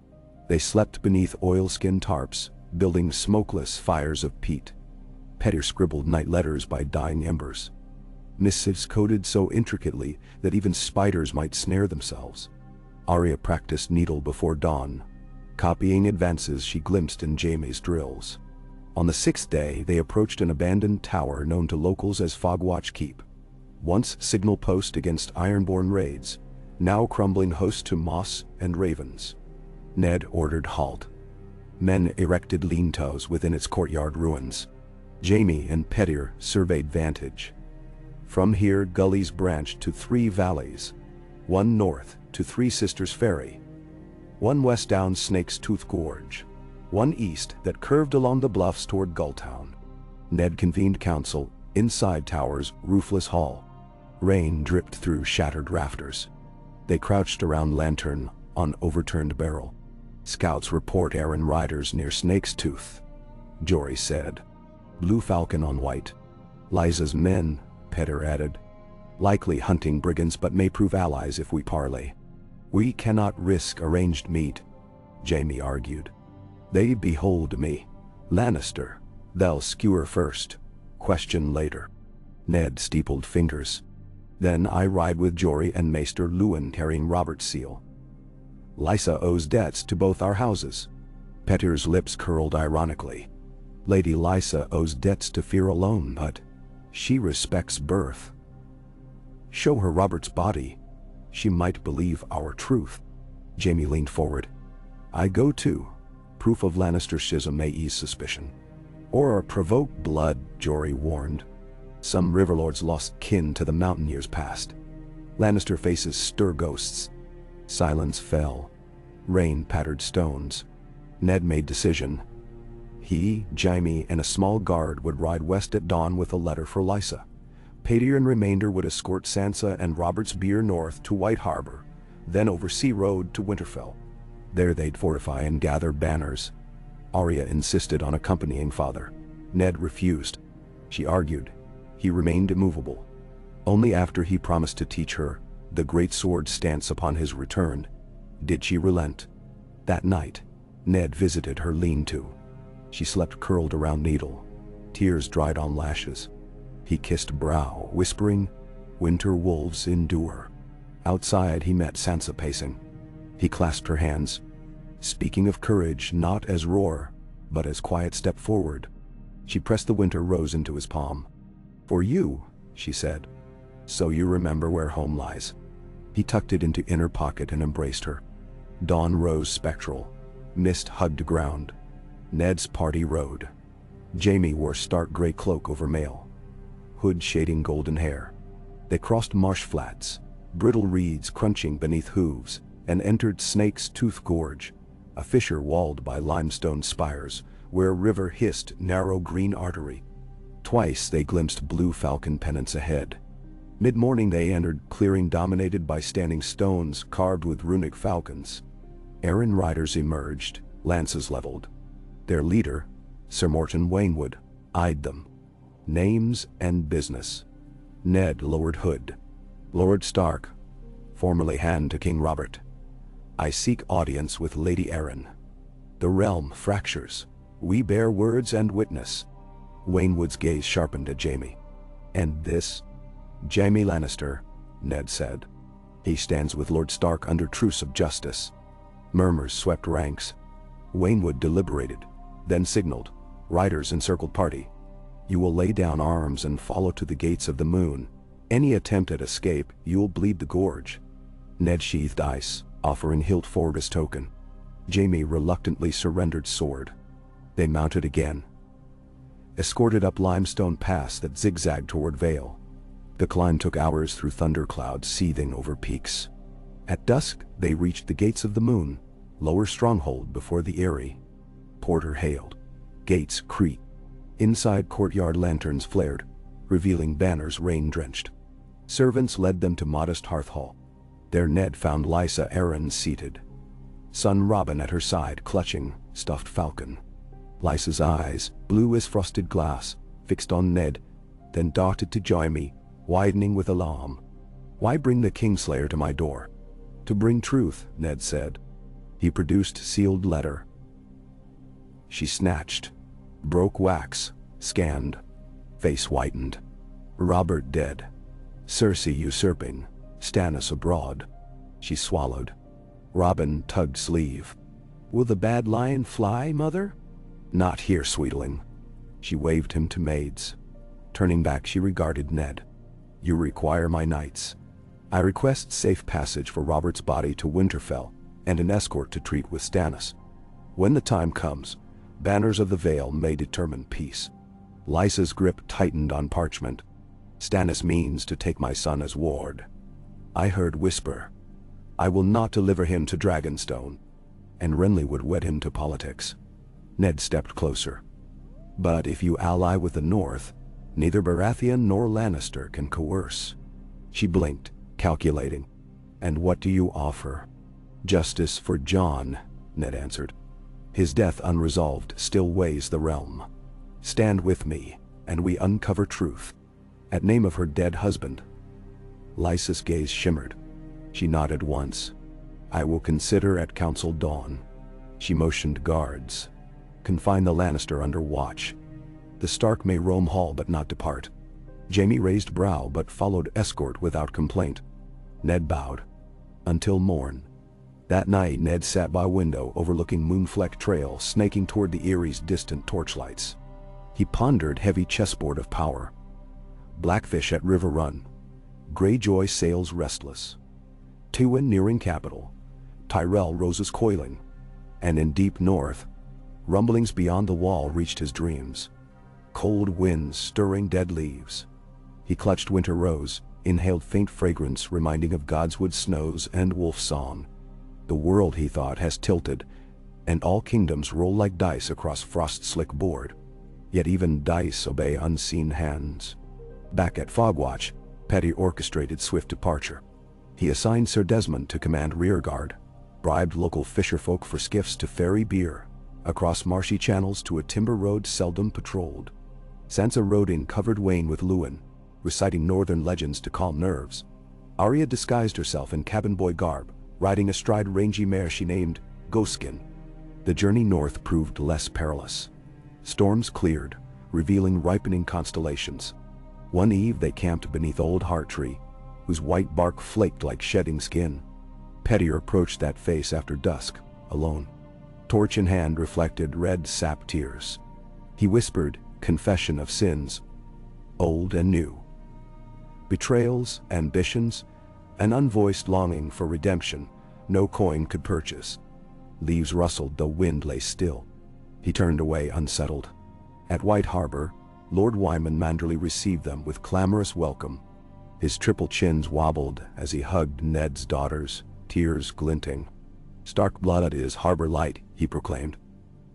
They slept beneath oilskin tarps, building smokeless fires of peat. Pettier scribbled night letters by dying embers. Missives coded so intricately that even spiders might snare themselves. Arya practiced needle before dawn, copying advances she glimpsed in Jaime's drills. On the sixth day, they approached an abandoned tower known to locals as Fogwatch Keep. Once signal post against Ironborn raids, now crumbling host to moss and ravens. Ned ordered halt. Men erected lean-tos within its courtyard ruins. Jaime and Pettier surveyed vantage. From here, gullies branched to 3 valleys, one north to Three Sisters Ferry, one west down Snake's Tooth Gorge, one east that curved along the bluffs toward Gulltown. Ned convened council inside Tower's roofless hall. Rain dripped through shattered rafters. They crouched around lantern on overturned barrel. Scouts report errand riders near Snake's Tooth, Jory said. Blue falcon on white. Liza's men, Petter added. Likely hunting brigands but may prove allies if we parley. We cannot risk arranged meet, Jaime argued. They behold me. Lannister. They'll skewer first. Question later. Ned steepled fingers. Then I ride with Jory and Maester Luwin carrying Robert's seal. Lysa owes debts to both our houses. Petter's lips curled ironically. Lady Lysa owes debts to fear alone, but she respects birth. Show her Robert's body. She might believe our truth. Jaime leaned forward. I go too. Proof of Lannister schism may ease suspicion. Or provoke blood, Jory warned. Some riverlords lost kin to the mountain years past. Lannister faces stir ghosts. Silence fell. Rain pattered stones. Ned made decision. He, Jaime, and a small guard would ride west at dawn with a letter for Lysa. Petyr and remainder would escort Sansa and Robert's bier north to White Harbor, then over Sea Road to Winterfell. There they'd fortify and gather banners. Arya insisted on accompanying father. Ned refused. She argued. He remained immovable. Only after he promised to teach her the great sword stance upon his return did she relent. That night, Ned visited her lean-to. She slept curled around Needle. Tears dried on lashes. He kissed brow, whispering, "Winter wolves endure." Outside he met Sansa pacing. He clasped her hands, speaking of courage not as roar, but as quiet step forward. She pressed the winter rose into his palm. "For you," she said. "So you remember where home lies." He tucked it into inner pocket and embraced her. Dawn rose spectral. Mist hugged ground. Ned's party rode. Jaime wore stark gray cloak over mail, hood shading golden hair. They crossed marsh flats, brittle reeds crunching beneath hooves, and entered Snake's Tooth Gorge, a fissure walled by limestone spires, where a river hissed narrow green artery. Twice they glimpsed blue falcon pennants ahead. Mid-morning they entered clearing dominated by standing stones carved with runic falcons. Errand riders emerged, lances leveled. Their leader, Sir Morton Wainwood, eyed them. Names and business. Ned lowered hood. "Lord Stark, formerly hand to King Robert. I seek audience with Lady Arryn. The realm fractures. We bear words and witness." Wainwood's gaze sharpened at Jaime. "And this?" "Jaime Lannister," Ned said. "He stands with Lord Stark under truce of justice." Murmurs swept ranks. Wainwood deliberated, then signaled. Riders encircled party. "You will lay down arms and follow to the gates of the moon. Any attempt at escape, you'll bleed the gorge." Ned sheathed ice, offering hilt forward as token. Jaime reluctantly surrendered sword. They mounted again. Escorted up limestone pass that zigzagged toward Vale. The climb took hours through thunderclouds seething over peaks. At dusk, they reached the gates of the moon, lower stronghold before the Eyrie. Porter hailed. Gates creaked. Inside courtyard lanterns flared, revealing banners rain-drenched. Servants led them to modest hearth hall. There Ned found Lysa Arryn seated. Son Robin at her side clutching stuffed falcon. Lysa's eyes, blue as frosted glass, fixed on Ned, then darted to Jaime, widening with alarm. "Why bring the Kingslayer to my door?" "To bring truth," Ned said. He produced sealed letter. She snatched, broke wax, scanned, face whitened. "Robert dead. Cersei usurping. Stannis abroad." She swallowed. Robin tugged sleeve. "Will the bad lion fly, mother?" "Not here, sweetling." She waved him to maids. Turning back, she regarded Ned. "You require my knights. I request safe passage for Robert's body to Winterfell and an escort to treat with Stannis. When the time comes, banners of the Vale may determine peace." Lysa's grip tightened on parchment. "Stannis means to take my son as ward. I heard whisper. I will not deliver him to Dragonstone, and Renly would wed him to politics." Ned stepped closer. "But if you ally with the North, neither Baratheon nor Lannister can coerce." She blinked, calculating. "And what do you offer?" Justice for John, Ned answered. His death unresolved still weighs the realm. Stand with me, and we uncover truth. At name of her dead husband. Lysa's gaze shimmered. She nodded once. I will consider at council dawn. She motioned guards. Confine the Lannister under watch. The Stark may roam hall but not depart. Jaime raised brow but followed escort without complaint. Ned bowed. Until morn. That night Ned sat by window overlooking Moonfleck Trail snaking toward the Erie's distant torchlights. He pondered heavy chessboard of power. Blackfish at River Run. Greyjoy sails restless. Tywin nearing capital. Tyrell roses coiling. And in deep north, rumblings beyond the wall reached his dreams. Cold winds stirring dead leaves. He clutched winter rose, inhaled faint fragrance reminding of Godswood snows and wolf song. The world, he thought, has tilted, and all kingdoms roll like dice across frost-slick board. Yet even dice obey unseen hands. Back at Fogwatch, Petty orchestrated swift departure. He assigned Sir Desmond to command rearguard, bribed local fisherfolk for skiffs to ferry beer, across marshy channels to a timber road seldom patrolled. Sansa rode in covered wain with Luwin, reciting northern legends to calm nerves. Arya disguised herself in cabin boy garb, riding astride rangy mare she named Ghostskin. The journey north proved less perilous. Storms cleared, revealing ripening constellations. One eve they camped beneath Old Heart Tree, whose white bark flaked like shedding skin. Pettier approached that face after dusk, alone. Torch in hand reflected red sap tears. He whispered, confession of sins, old and new. Betrayals, ambitions, an unvoiced longing for redemption no coin could purchase. Leaves rustled though wind lay still. He turned away unsettled. At White Harbor, Lord Wyman Manderley received them with clamorous welcome. His triple chins wobbled as he hugged Ned's daughters, tears glinting. Stark blood is harbor light, he proclaimed.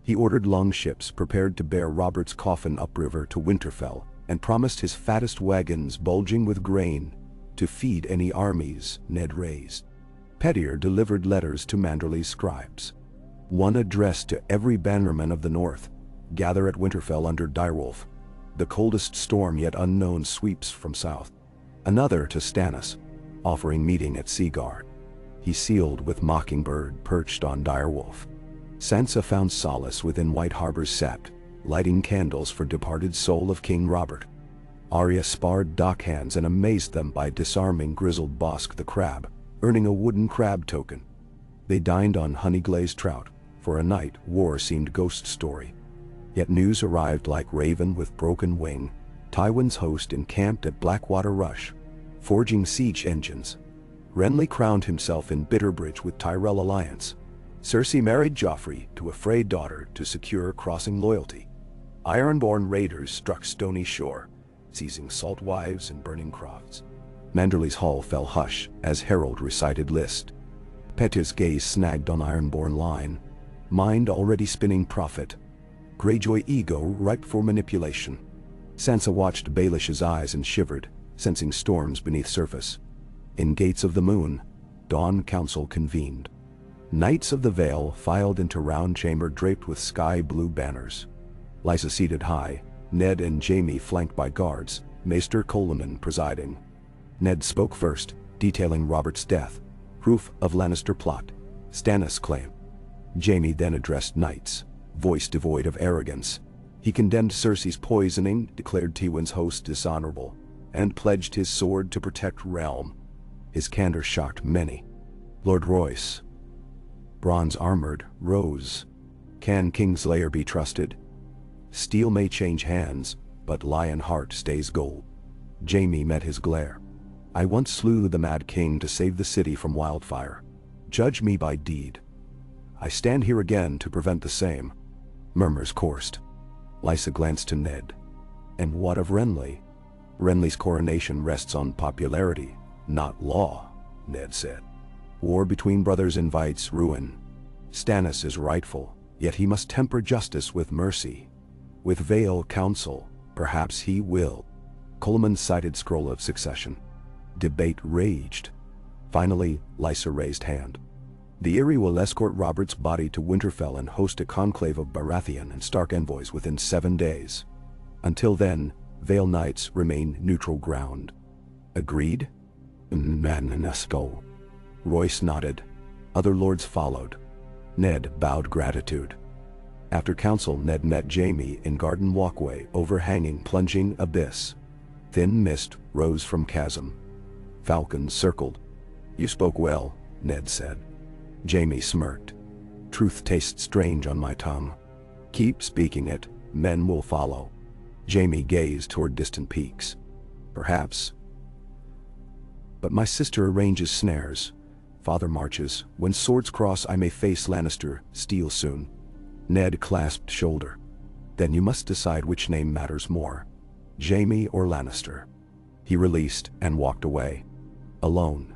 He ordered longships prepared to bear Robert's coffin upriver to Winterfell, and promised his fattest wagons bulging with grain to feed any armies Ned raised. Pettier delivered letters to Manderley's scribes. One addressed to every bannerman of the north, gather at Winterfell under Direwolf. The coldest storm yet unknown sweeps from south. Another to Stannis, offering meeting at Seaguard. He sealed with Mockingbird perched on Direwolf. Sansa found solace within White Harbor's sept, lighting candles for departed soul of King Robert. Arya sparred dockhands and amazed them by disarming grizzled Bosk the crab, earning a wooden crab token. They dined on honey-glazed trout. For a night, war seemed ghost story. Yet news arrived like raven with broken wing. Tywin's host encamped at Blackwater Rush, forging siege engines. Renly crowned himself in Bitterbridge with Tyrell alliance. Cersei married Joffrey to a frayed daughter to secure crossing loyalty. Ironborn raiders struck Stony Shore, seizing salt wives and burning crofts. Manderley's hall fell hush as Herald recited list. Pettia's gaze snagged on Ironborn line. Mind already spinning profit. Greyjoy ego ripe for manipulation. Sansa watched Baelish's eyes and shivered, sensing storms beneath surface. In Gates of the Moon, Dawn Council convened. Knights of the Vale filed into round chamber draped with sky-blue banners. Lysa seated high, Ned and Jaime flanked by guards, Maester Coleman presiding. Ned spoke first, detailing Robert's death, proof of Lannister plot, Stannis' claim. Jaime then addressed knights, voice devoid of arrogance. He condemned Cersei's poisoning, declared Tywin's host dishonorable, and pledged his sword to protect realm. His candor shocked many. Lord Royce, bronze-armored, rose. Can Kingslayer be trusted? Steel may change hands, but lion heart stays gold. Jaime met his glare. I once slew the Mad King to save the city from wildfire. Judge me by deed. I stand here again to prevent the same. Murmurs coursed. Lysa glanced to Ned. And what of Renly? Renly's coronation rests on popularity, not law, Ned said. War between brothers invites ruin. Stannis is rightful, yet he must temper justice with mercy. With Vale counsel, perhaps he will. Coleman cited scroll of succession. Debate raged. Finally, Lysa raised hand. The Eyrie will escort Robert's body to Winterfell and host a conclave of Baratheon and Stark envoys within 7 days. Until then, Vale Knights remain neutral ground. Agreed? Go. Royce nodded. Other lords followed. Ned bowed gratitude. After council, Ned met Jaime in garden walkway overhanging plunging abyss. Thin mist rose from chasm. Falcons circled. "You spoke well," Ned said. Jaime smirked. "Truth tastes strange on my tongue. Keep speaking it, men will follow." Jaime gazed toward distant peaks. "Perhaps. But my sister arranges snares. Father marches. When swords cross I may face Lannister, steal soon." Ned clasped shoulder. "Then you must decide which name matters more. Jaime or Lannister." He released and walked away. Alone.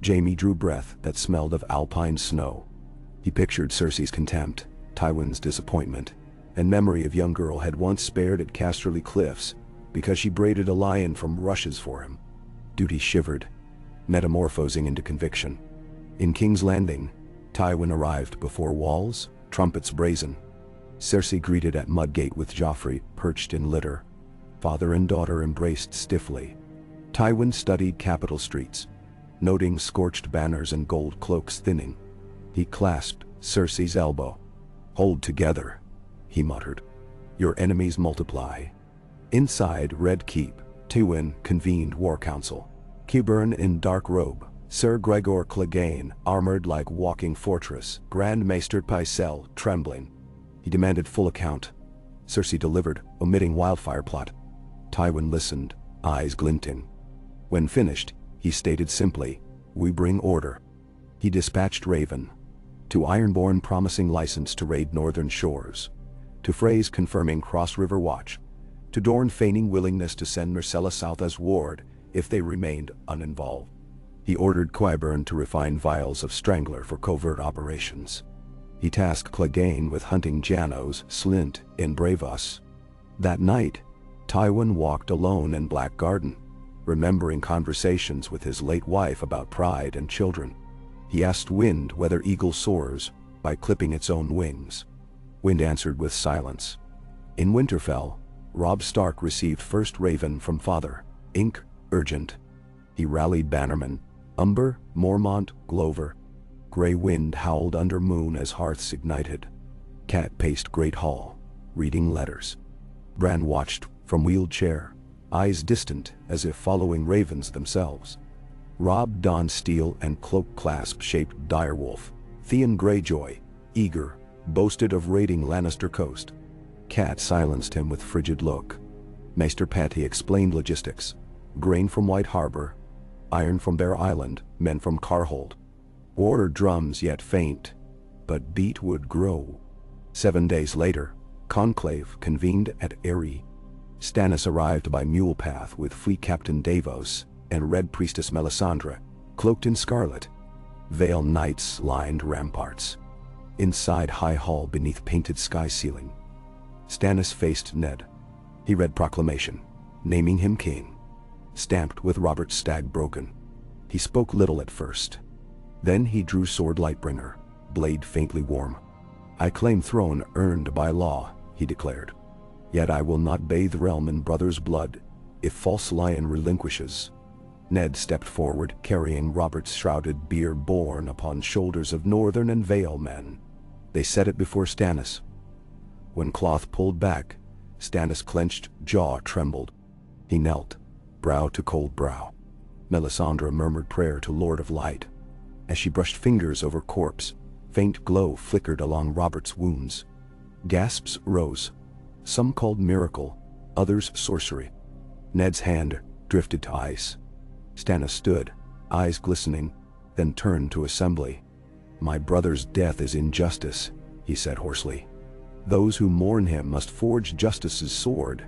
Jaime drew breath that smelled of alpine snow. He pictured Cersei's contempt, Tywin's disappointment, and memory of young girl had once spared at Casterly Cliffs because she braided a lion from rushes for him. Duty shivered, metamorphosing into conviction. In King's Landing, Tywin arrived before walls, trumpets brazen. Cersei greeted at Mudgate with Joffrey perched in litter. Father and daughter embraced stiffly. Tywin studied capital streets, noting scorched banners and gold cloaks thinning. He clasped Cersei's elbow. "Hold together," he muttered. "Your enemies multiply." Inside Red Keep, Tywin convened war council. Qyburn in dark robe, Sir Gregor Clegane armored like walking fortress, Grand Maester Pycelle trembling. He demanded full account. Cersei delivered, omitting wildfire plot. Tywin listened, eyes glinting. When finished, he stated simply, "We bring order." He dispatched Raven. To Ironborn promising license to raid northern shores. To Freys confirming cross-river watch. To Dorne feigning willingness to send Myrcella south as ward if they remained uninvolved. He ordered Qyburn to refine vials of Strangler for covert operations. He tasked Clegane with hunting Janos Slint in Bravos. That night, Tywin walked alone in Black Garden, remembering conversations with his late wife about pride and children. He asked Wind whether eagle soars by clipping its own wings. Wind answered with silence. In Winterfell, Robb Stark received first raven from father, ink, urgent. He rallied bannermen, Umber, Mormont, Glover. Grey wind howled under moon as hearths ignited. Cat paced Great Hall, reading letters. Bran watched from wheeled chair, eyes distant as if following ravens themselves. Robb donned steel and cloak clasp-shaped direwolf. Theon Greyjoy, eager, boasted of raiding Lannister coast. Cat silenced him with frigid look. Maester Patty explained logistics. Grain from White Harbor, iron from Bear Island, men from Carhold. War drums yet faint, but beat would grow. 7 days later, conclave convened at Eyrie. Stannis arrived by mule path with Fleet Captain Davos and Red Priestess Melisandre, cloaked in scarlet. Vale Knights lined ramparts. Inside high hall beneath painted sky ceiling. Stannis faced Ned. He read proclamation, naming him king. Stamped with Robert's stag broken. He spoke little at first. Then he drew sword Lightbringer, blade faintly warm. "I claim throne earned by law," he declared. "Yet I will not bathe realm in brother's blood, if false lion relinquishes." Ned stepped forward, carrying Robert's shrouded bier borne upon shoulders of northern and Vale men. They set it before Stannis. When cloth pulled back, Stannis' clenched jaw trembled. He knelt, brow to cold brow. Melisandre murmured prayer to Lord of Light. As she brushed fingers over corpse, faint glow flickered along Robert's wounds. Gasps rose. Some called miracle, others sorcery. Ned's hand drifted to ice. Stannis stood, eyes glistening, then turned to assembly. "My brother's death is injustice," he said hoarsely. "Those who mourn him must forge justice's sword.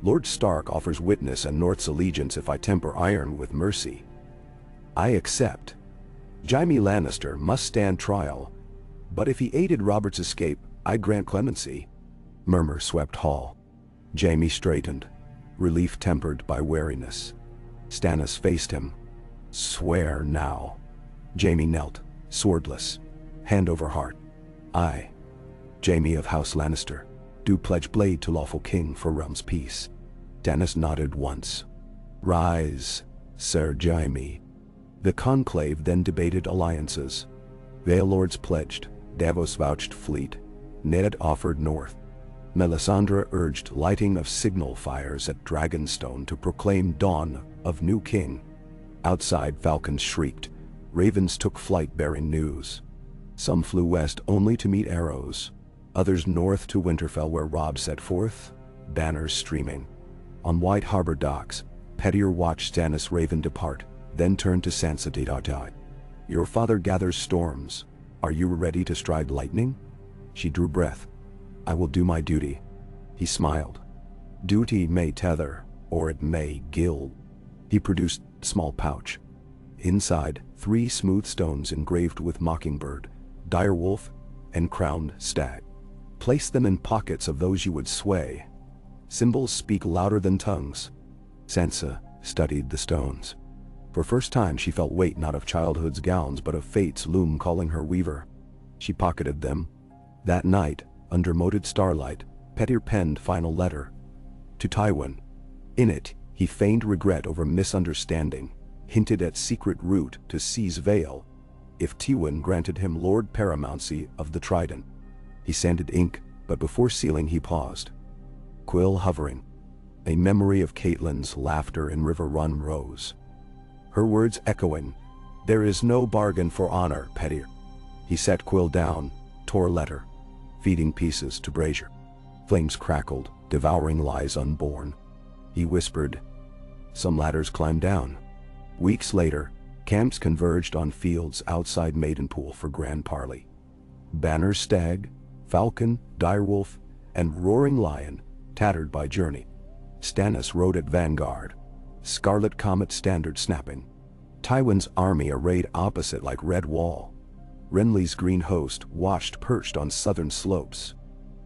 Lord Stark offers witness and North's allegiance if I temper iron with mercy. I accept. Jaime Lannister must stand trial, but if he aided Robert's escape, I grant clemency." Murmur swept hall. Jaime straightened, relief tempered by wariness. Stannis faced him. "Swear now." Jaime knelt, swordless, hand over heart. I, Jaime of House Lannister, do pledge blade to lawful king for realm's peace. Stannis nodded once. Rise, Sir Jaime. The conclave then debated alliances. Vale Lords pledged, Davos vouched fleet, Ned offered north. Melisandre urged lighting of signal fires at Dragonstone to proclaim dawn of new king. Outside falcons shrieked, ravens took flight bearing news. Some flew west only to meet arrows, others north to Winterfell where Robb set forth, banners streaming. On White Harbor docks, Pettyr watched Stannis Raven depart, then turned to Sansa Didai. Your father gathers storms. Are you ready to stride lightning? She drew breath. I will do my duty. He smiled. Duty may tether, or it may gild. He produced a small pouch. Inside, 3 smooth stones engraved with mockingbird, direwolf, and crowned stag. Place them in pockets of those you would sway. Symbols speak louder than tongues. Sansa studied the stones. For first time she felt weight not of childhood's gowns but of fate's loom calling her weaver. She pocketed them. That night, under moted starlight, Pettyr penned final letter. To Tywin. In it, he feigned regret over misunderstanding, hinted at secret route to seize Vale, if Tywin granted him Lord Paramountcy of the Trident. He sanded ink, but before sealing he paused. Quill hovering. A memory of Catelyn's laughter in River Run rose. Her words echoing, "There is no bargain for honor, Pettyr." He set Quill down, tore letter, feeding pieces to Brazier. Flames crackled, devouring lies unborn. He whispered, "Some ladders climb down." Weeks later, camps converged on fields outside Maidenpool for grand parley. Banner stag, falcon, direwolf, and roaring lion, tattered by journey. Stannis rode at vanguard, scarlet comet standard snapping. Tywin's army arrayed opposite like red wall. Renly's green host watched perched on southern slopes.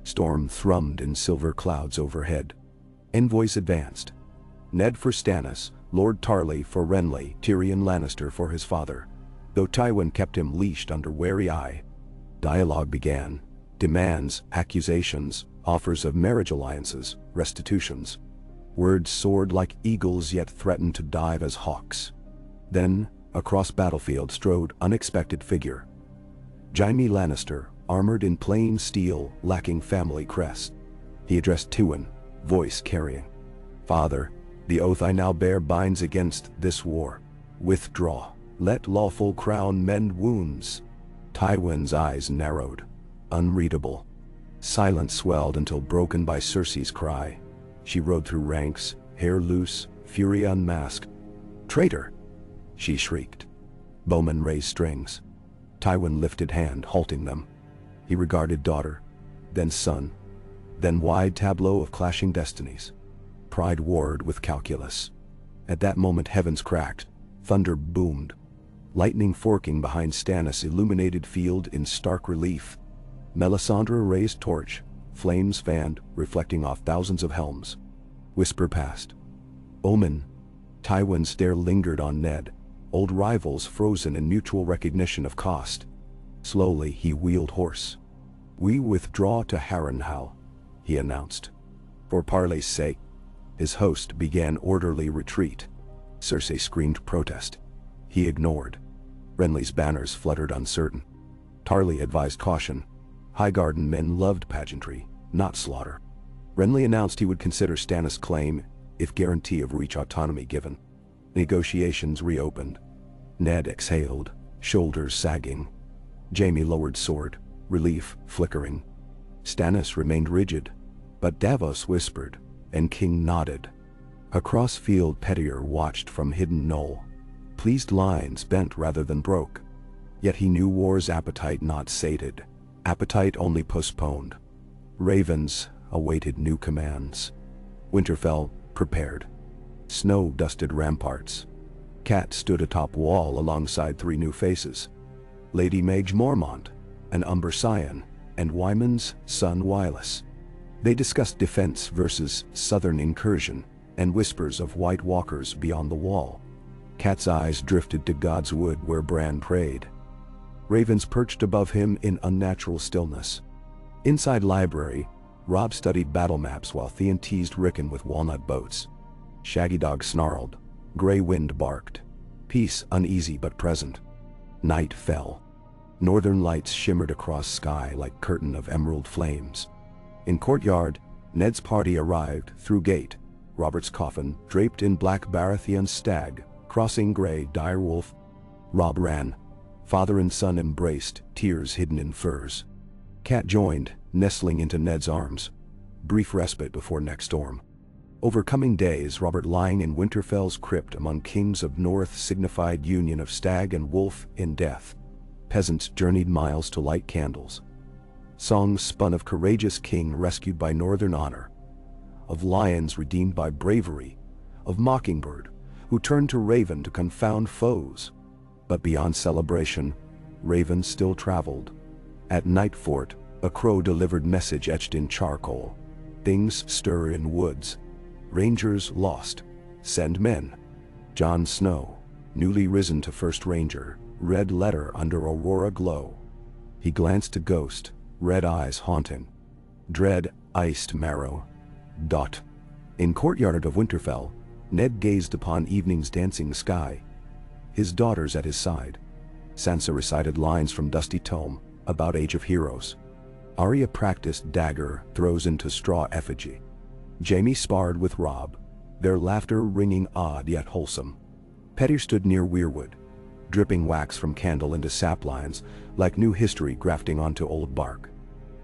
Storm thrummed in silver clouds overhead. Envoys advanced. Ned for Stannis, Lord Tarly for Renly, Tyrion Lannister for his father, though Tywin kept him leashed under wary eye. Dialogue began. Demands, accusations, offers of marriage alliances, restitutions. Words soared like eagles yet threatened to dive as hawks. Then, across battlefield strode unexpected figure. Jaime Lannister, armored in plain steel, lacking family crest. He addressed Tywin, voice carrying. "Father, the oath I now bear binds against this war. Withdraw. Let lawful crown mend wounds." Tywin's eyes narrowed. Unreadable. Silence swelled until broken by Cersei's cry. She rode through ranks, hair loose, fury unmasked. "Traitor!" she shrieked. Bowmen raised strings. Tywin lifted hand, halting them. He regarded daughter, then son, then wide tableau of clashing destinies. Pride warred with calculus. At that moment heavens cracked, thunder boomed. Lightning forking behind Stannis illuminated field in stark relief. Melisandre raised torch, flames fanned, reflecting off thousands of helms. Whisper passed. Omen. Tywin's stare lingered on Ned, old rivals frozen in mutual recognition of cost. Slowly he wheeled horse. "We withdraw to Harrenhal," he announced. For parley's sake. His host began orderly retreat. Cersei screamed protest. He ignored. Renly's banners fluttered uncertain. Tarly advised caution. Highgarden men loved pageantry, not slaughter. Renly announced he would consider Stannis' claim if guarantee of reach autonomy given. Negotiations reopened. Ned exhaled, shoulders sagging. Jaime lowered sword, relief flickering. Stannis remained rigid, but Davos whispered, and King nodded. Across field Pettyr watched from hidden knoll. Pleased lines bent rather than broke. Yet he knew war's appetite not sated, appetite only postponed. Ravens awaited new commands. Winterfell prepared. Snow dusted ramparts. Cat stood atop wall alongside 3 new faces. Lady Mage Mormont, an Umber Scion, and Wyman's son Wylus. They discussed defense versus southern incursion, and whispers of White Walkers beyond the wall. Cat's eyes drifted to God's Wood where Bran prayed. ravens perched above him in unnatural stillness. Inside library, Rob studied battle maps while Theon teased Rickon with walnut boats. Shaggy Dog snarled. Gray Wind barked. Peace uneasy but present. Night fell. Northern lights shimmered across sky like curtain of emerald flames. In courtyard, Ned's party arrived through gate. Robert's coffin, draped in black Baratheon stag, crossing gray dire wolf. Rob ran. Father and son embraced, tears hidden in furs. Cat joined, nestling into Ned's arms. Brief respite before next storm. Over coming days, Robert lying in Winterfell's crypt among kings of North signified union of stag and wolf in death. Peasants journeyed miles to light candles. Songs spun of courageous king rescued by northern honor, of lions redeemed by bravery, of mockingbird who turned to raven to confound foes. But beyond celebration, ravens still traveled. At night fort, a crow delivered message etched in charcoal. Things stir in woods. Rangers lost. Send men. Jon Snow, newly risen to first ranger, read letter under aurora glow. He glanced to Ghost, red eyes haunting. Dread iced marrow. In courtyard of Winterfell, Ned gazed upon evening's dancing sky. His daughters at his side. Sansa recited lines from dusty tome about Age of Heroes. Arya practiced dagger throws into straw effigy. Jaime sparred with Robb, their laughter ringing odd yet wholesome. Pettyr stood near Weirwood, dripping wax from candle into sap lines like new history grafting onto old bark.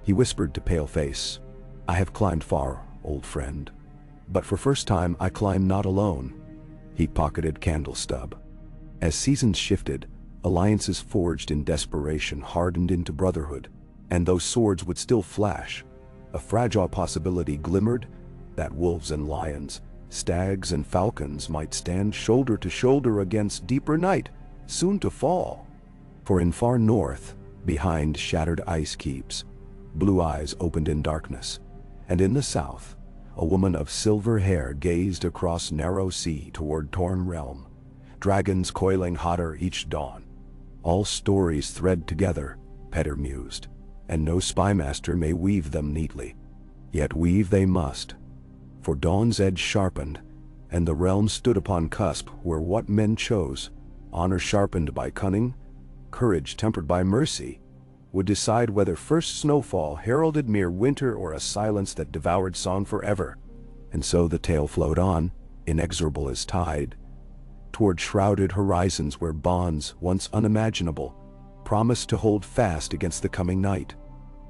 He whispered to Paleface, "I have climbed far, old friend. But for first time I climb not alone." He pocketed candle stub. As seasons shifted, alliances forged in desperation hardened into brotherhood, and those swords would still flash. A fragile possibility glimmered that wolves and lions, stags and falcons might stand shoulder to shoulder against deeper night, soon to fall. For in far north, behind shattered ice keeps, blue eyes opened in darkness, and in the south, a woman of silver hair gazed across narrow sea toward torn realm, dragons coiling hotter each dawn. All stories thread together, Pettyr mused, and no spymaster may weave them neatly. Yet weave they must. For dawn's edge sharpened, and the realm stood upon cusp where what men chose, honor sharpened by cunning, courage tempered by mercy, would decide whether first snowfall heralded mere winter or a silence that devoured song forever. And so the tale flowed on, inexorable as tide, toward shrouded horizons where bonds, once unimaginable, promised to hold fast against the coming night.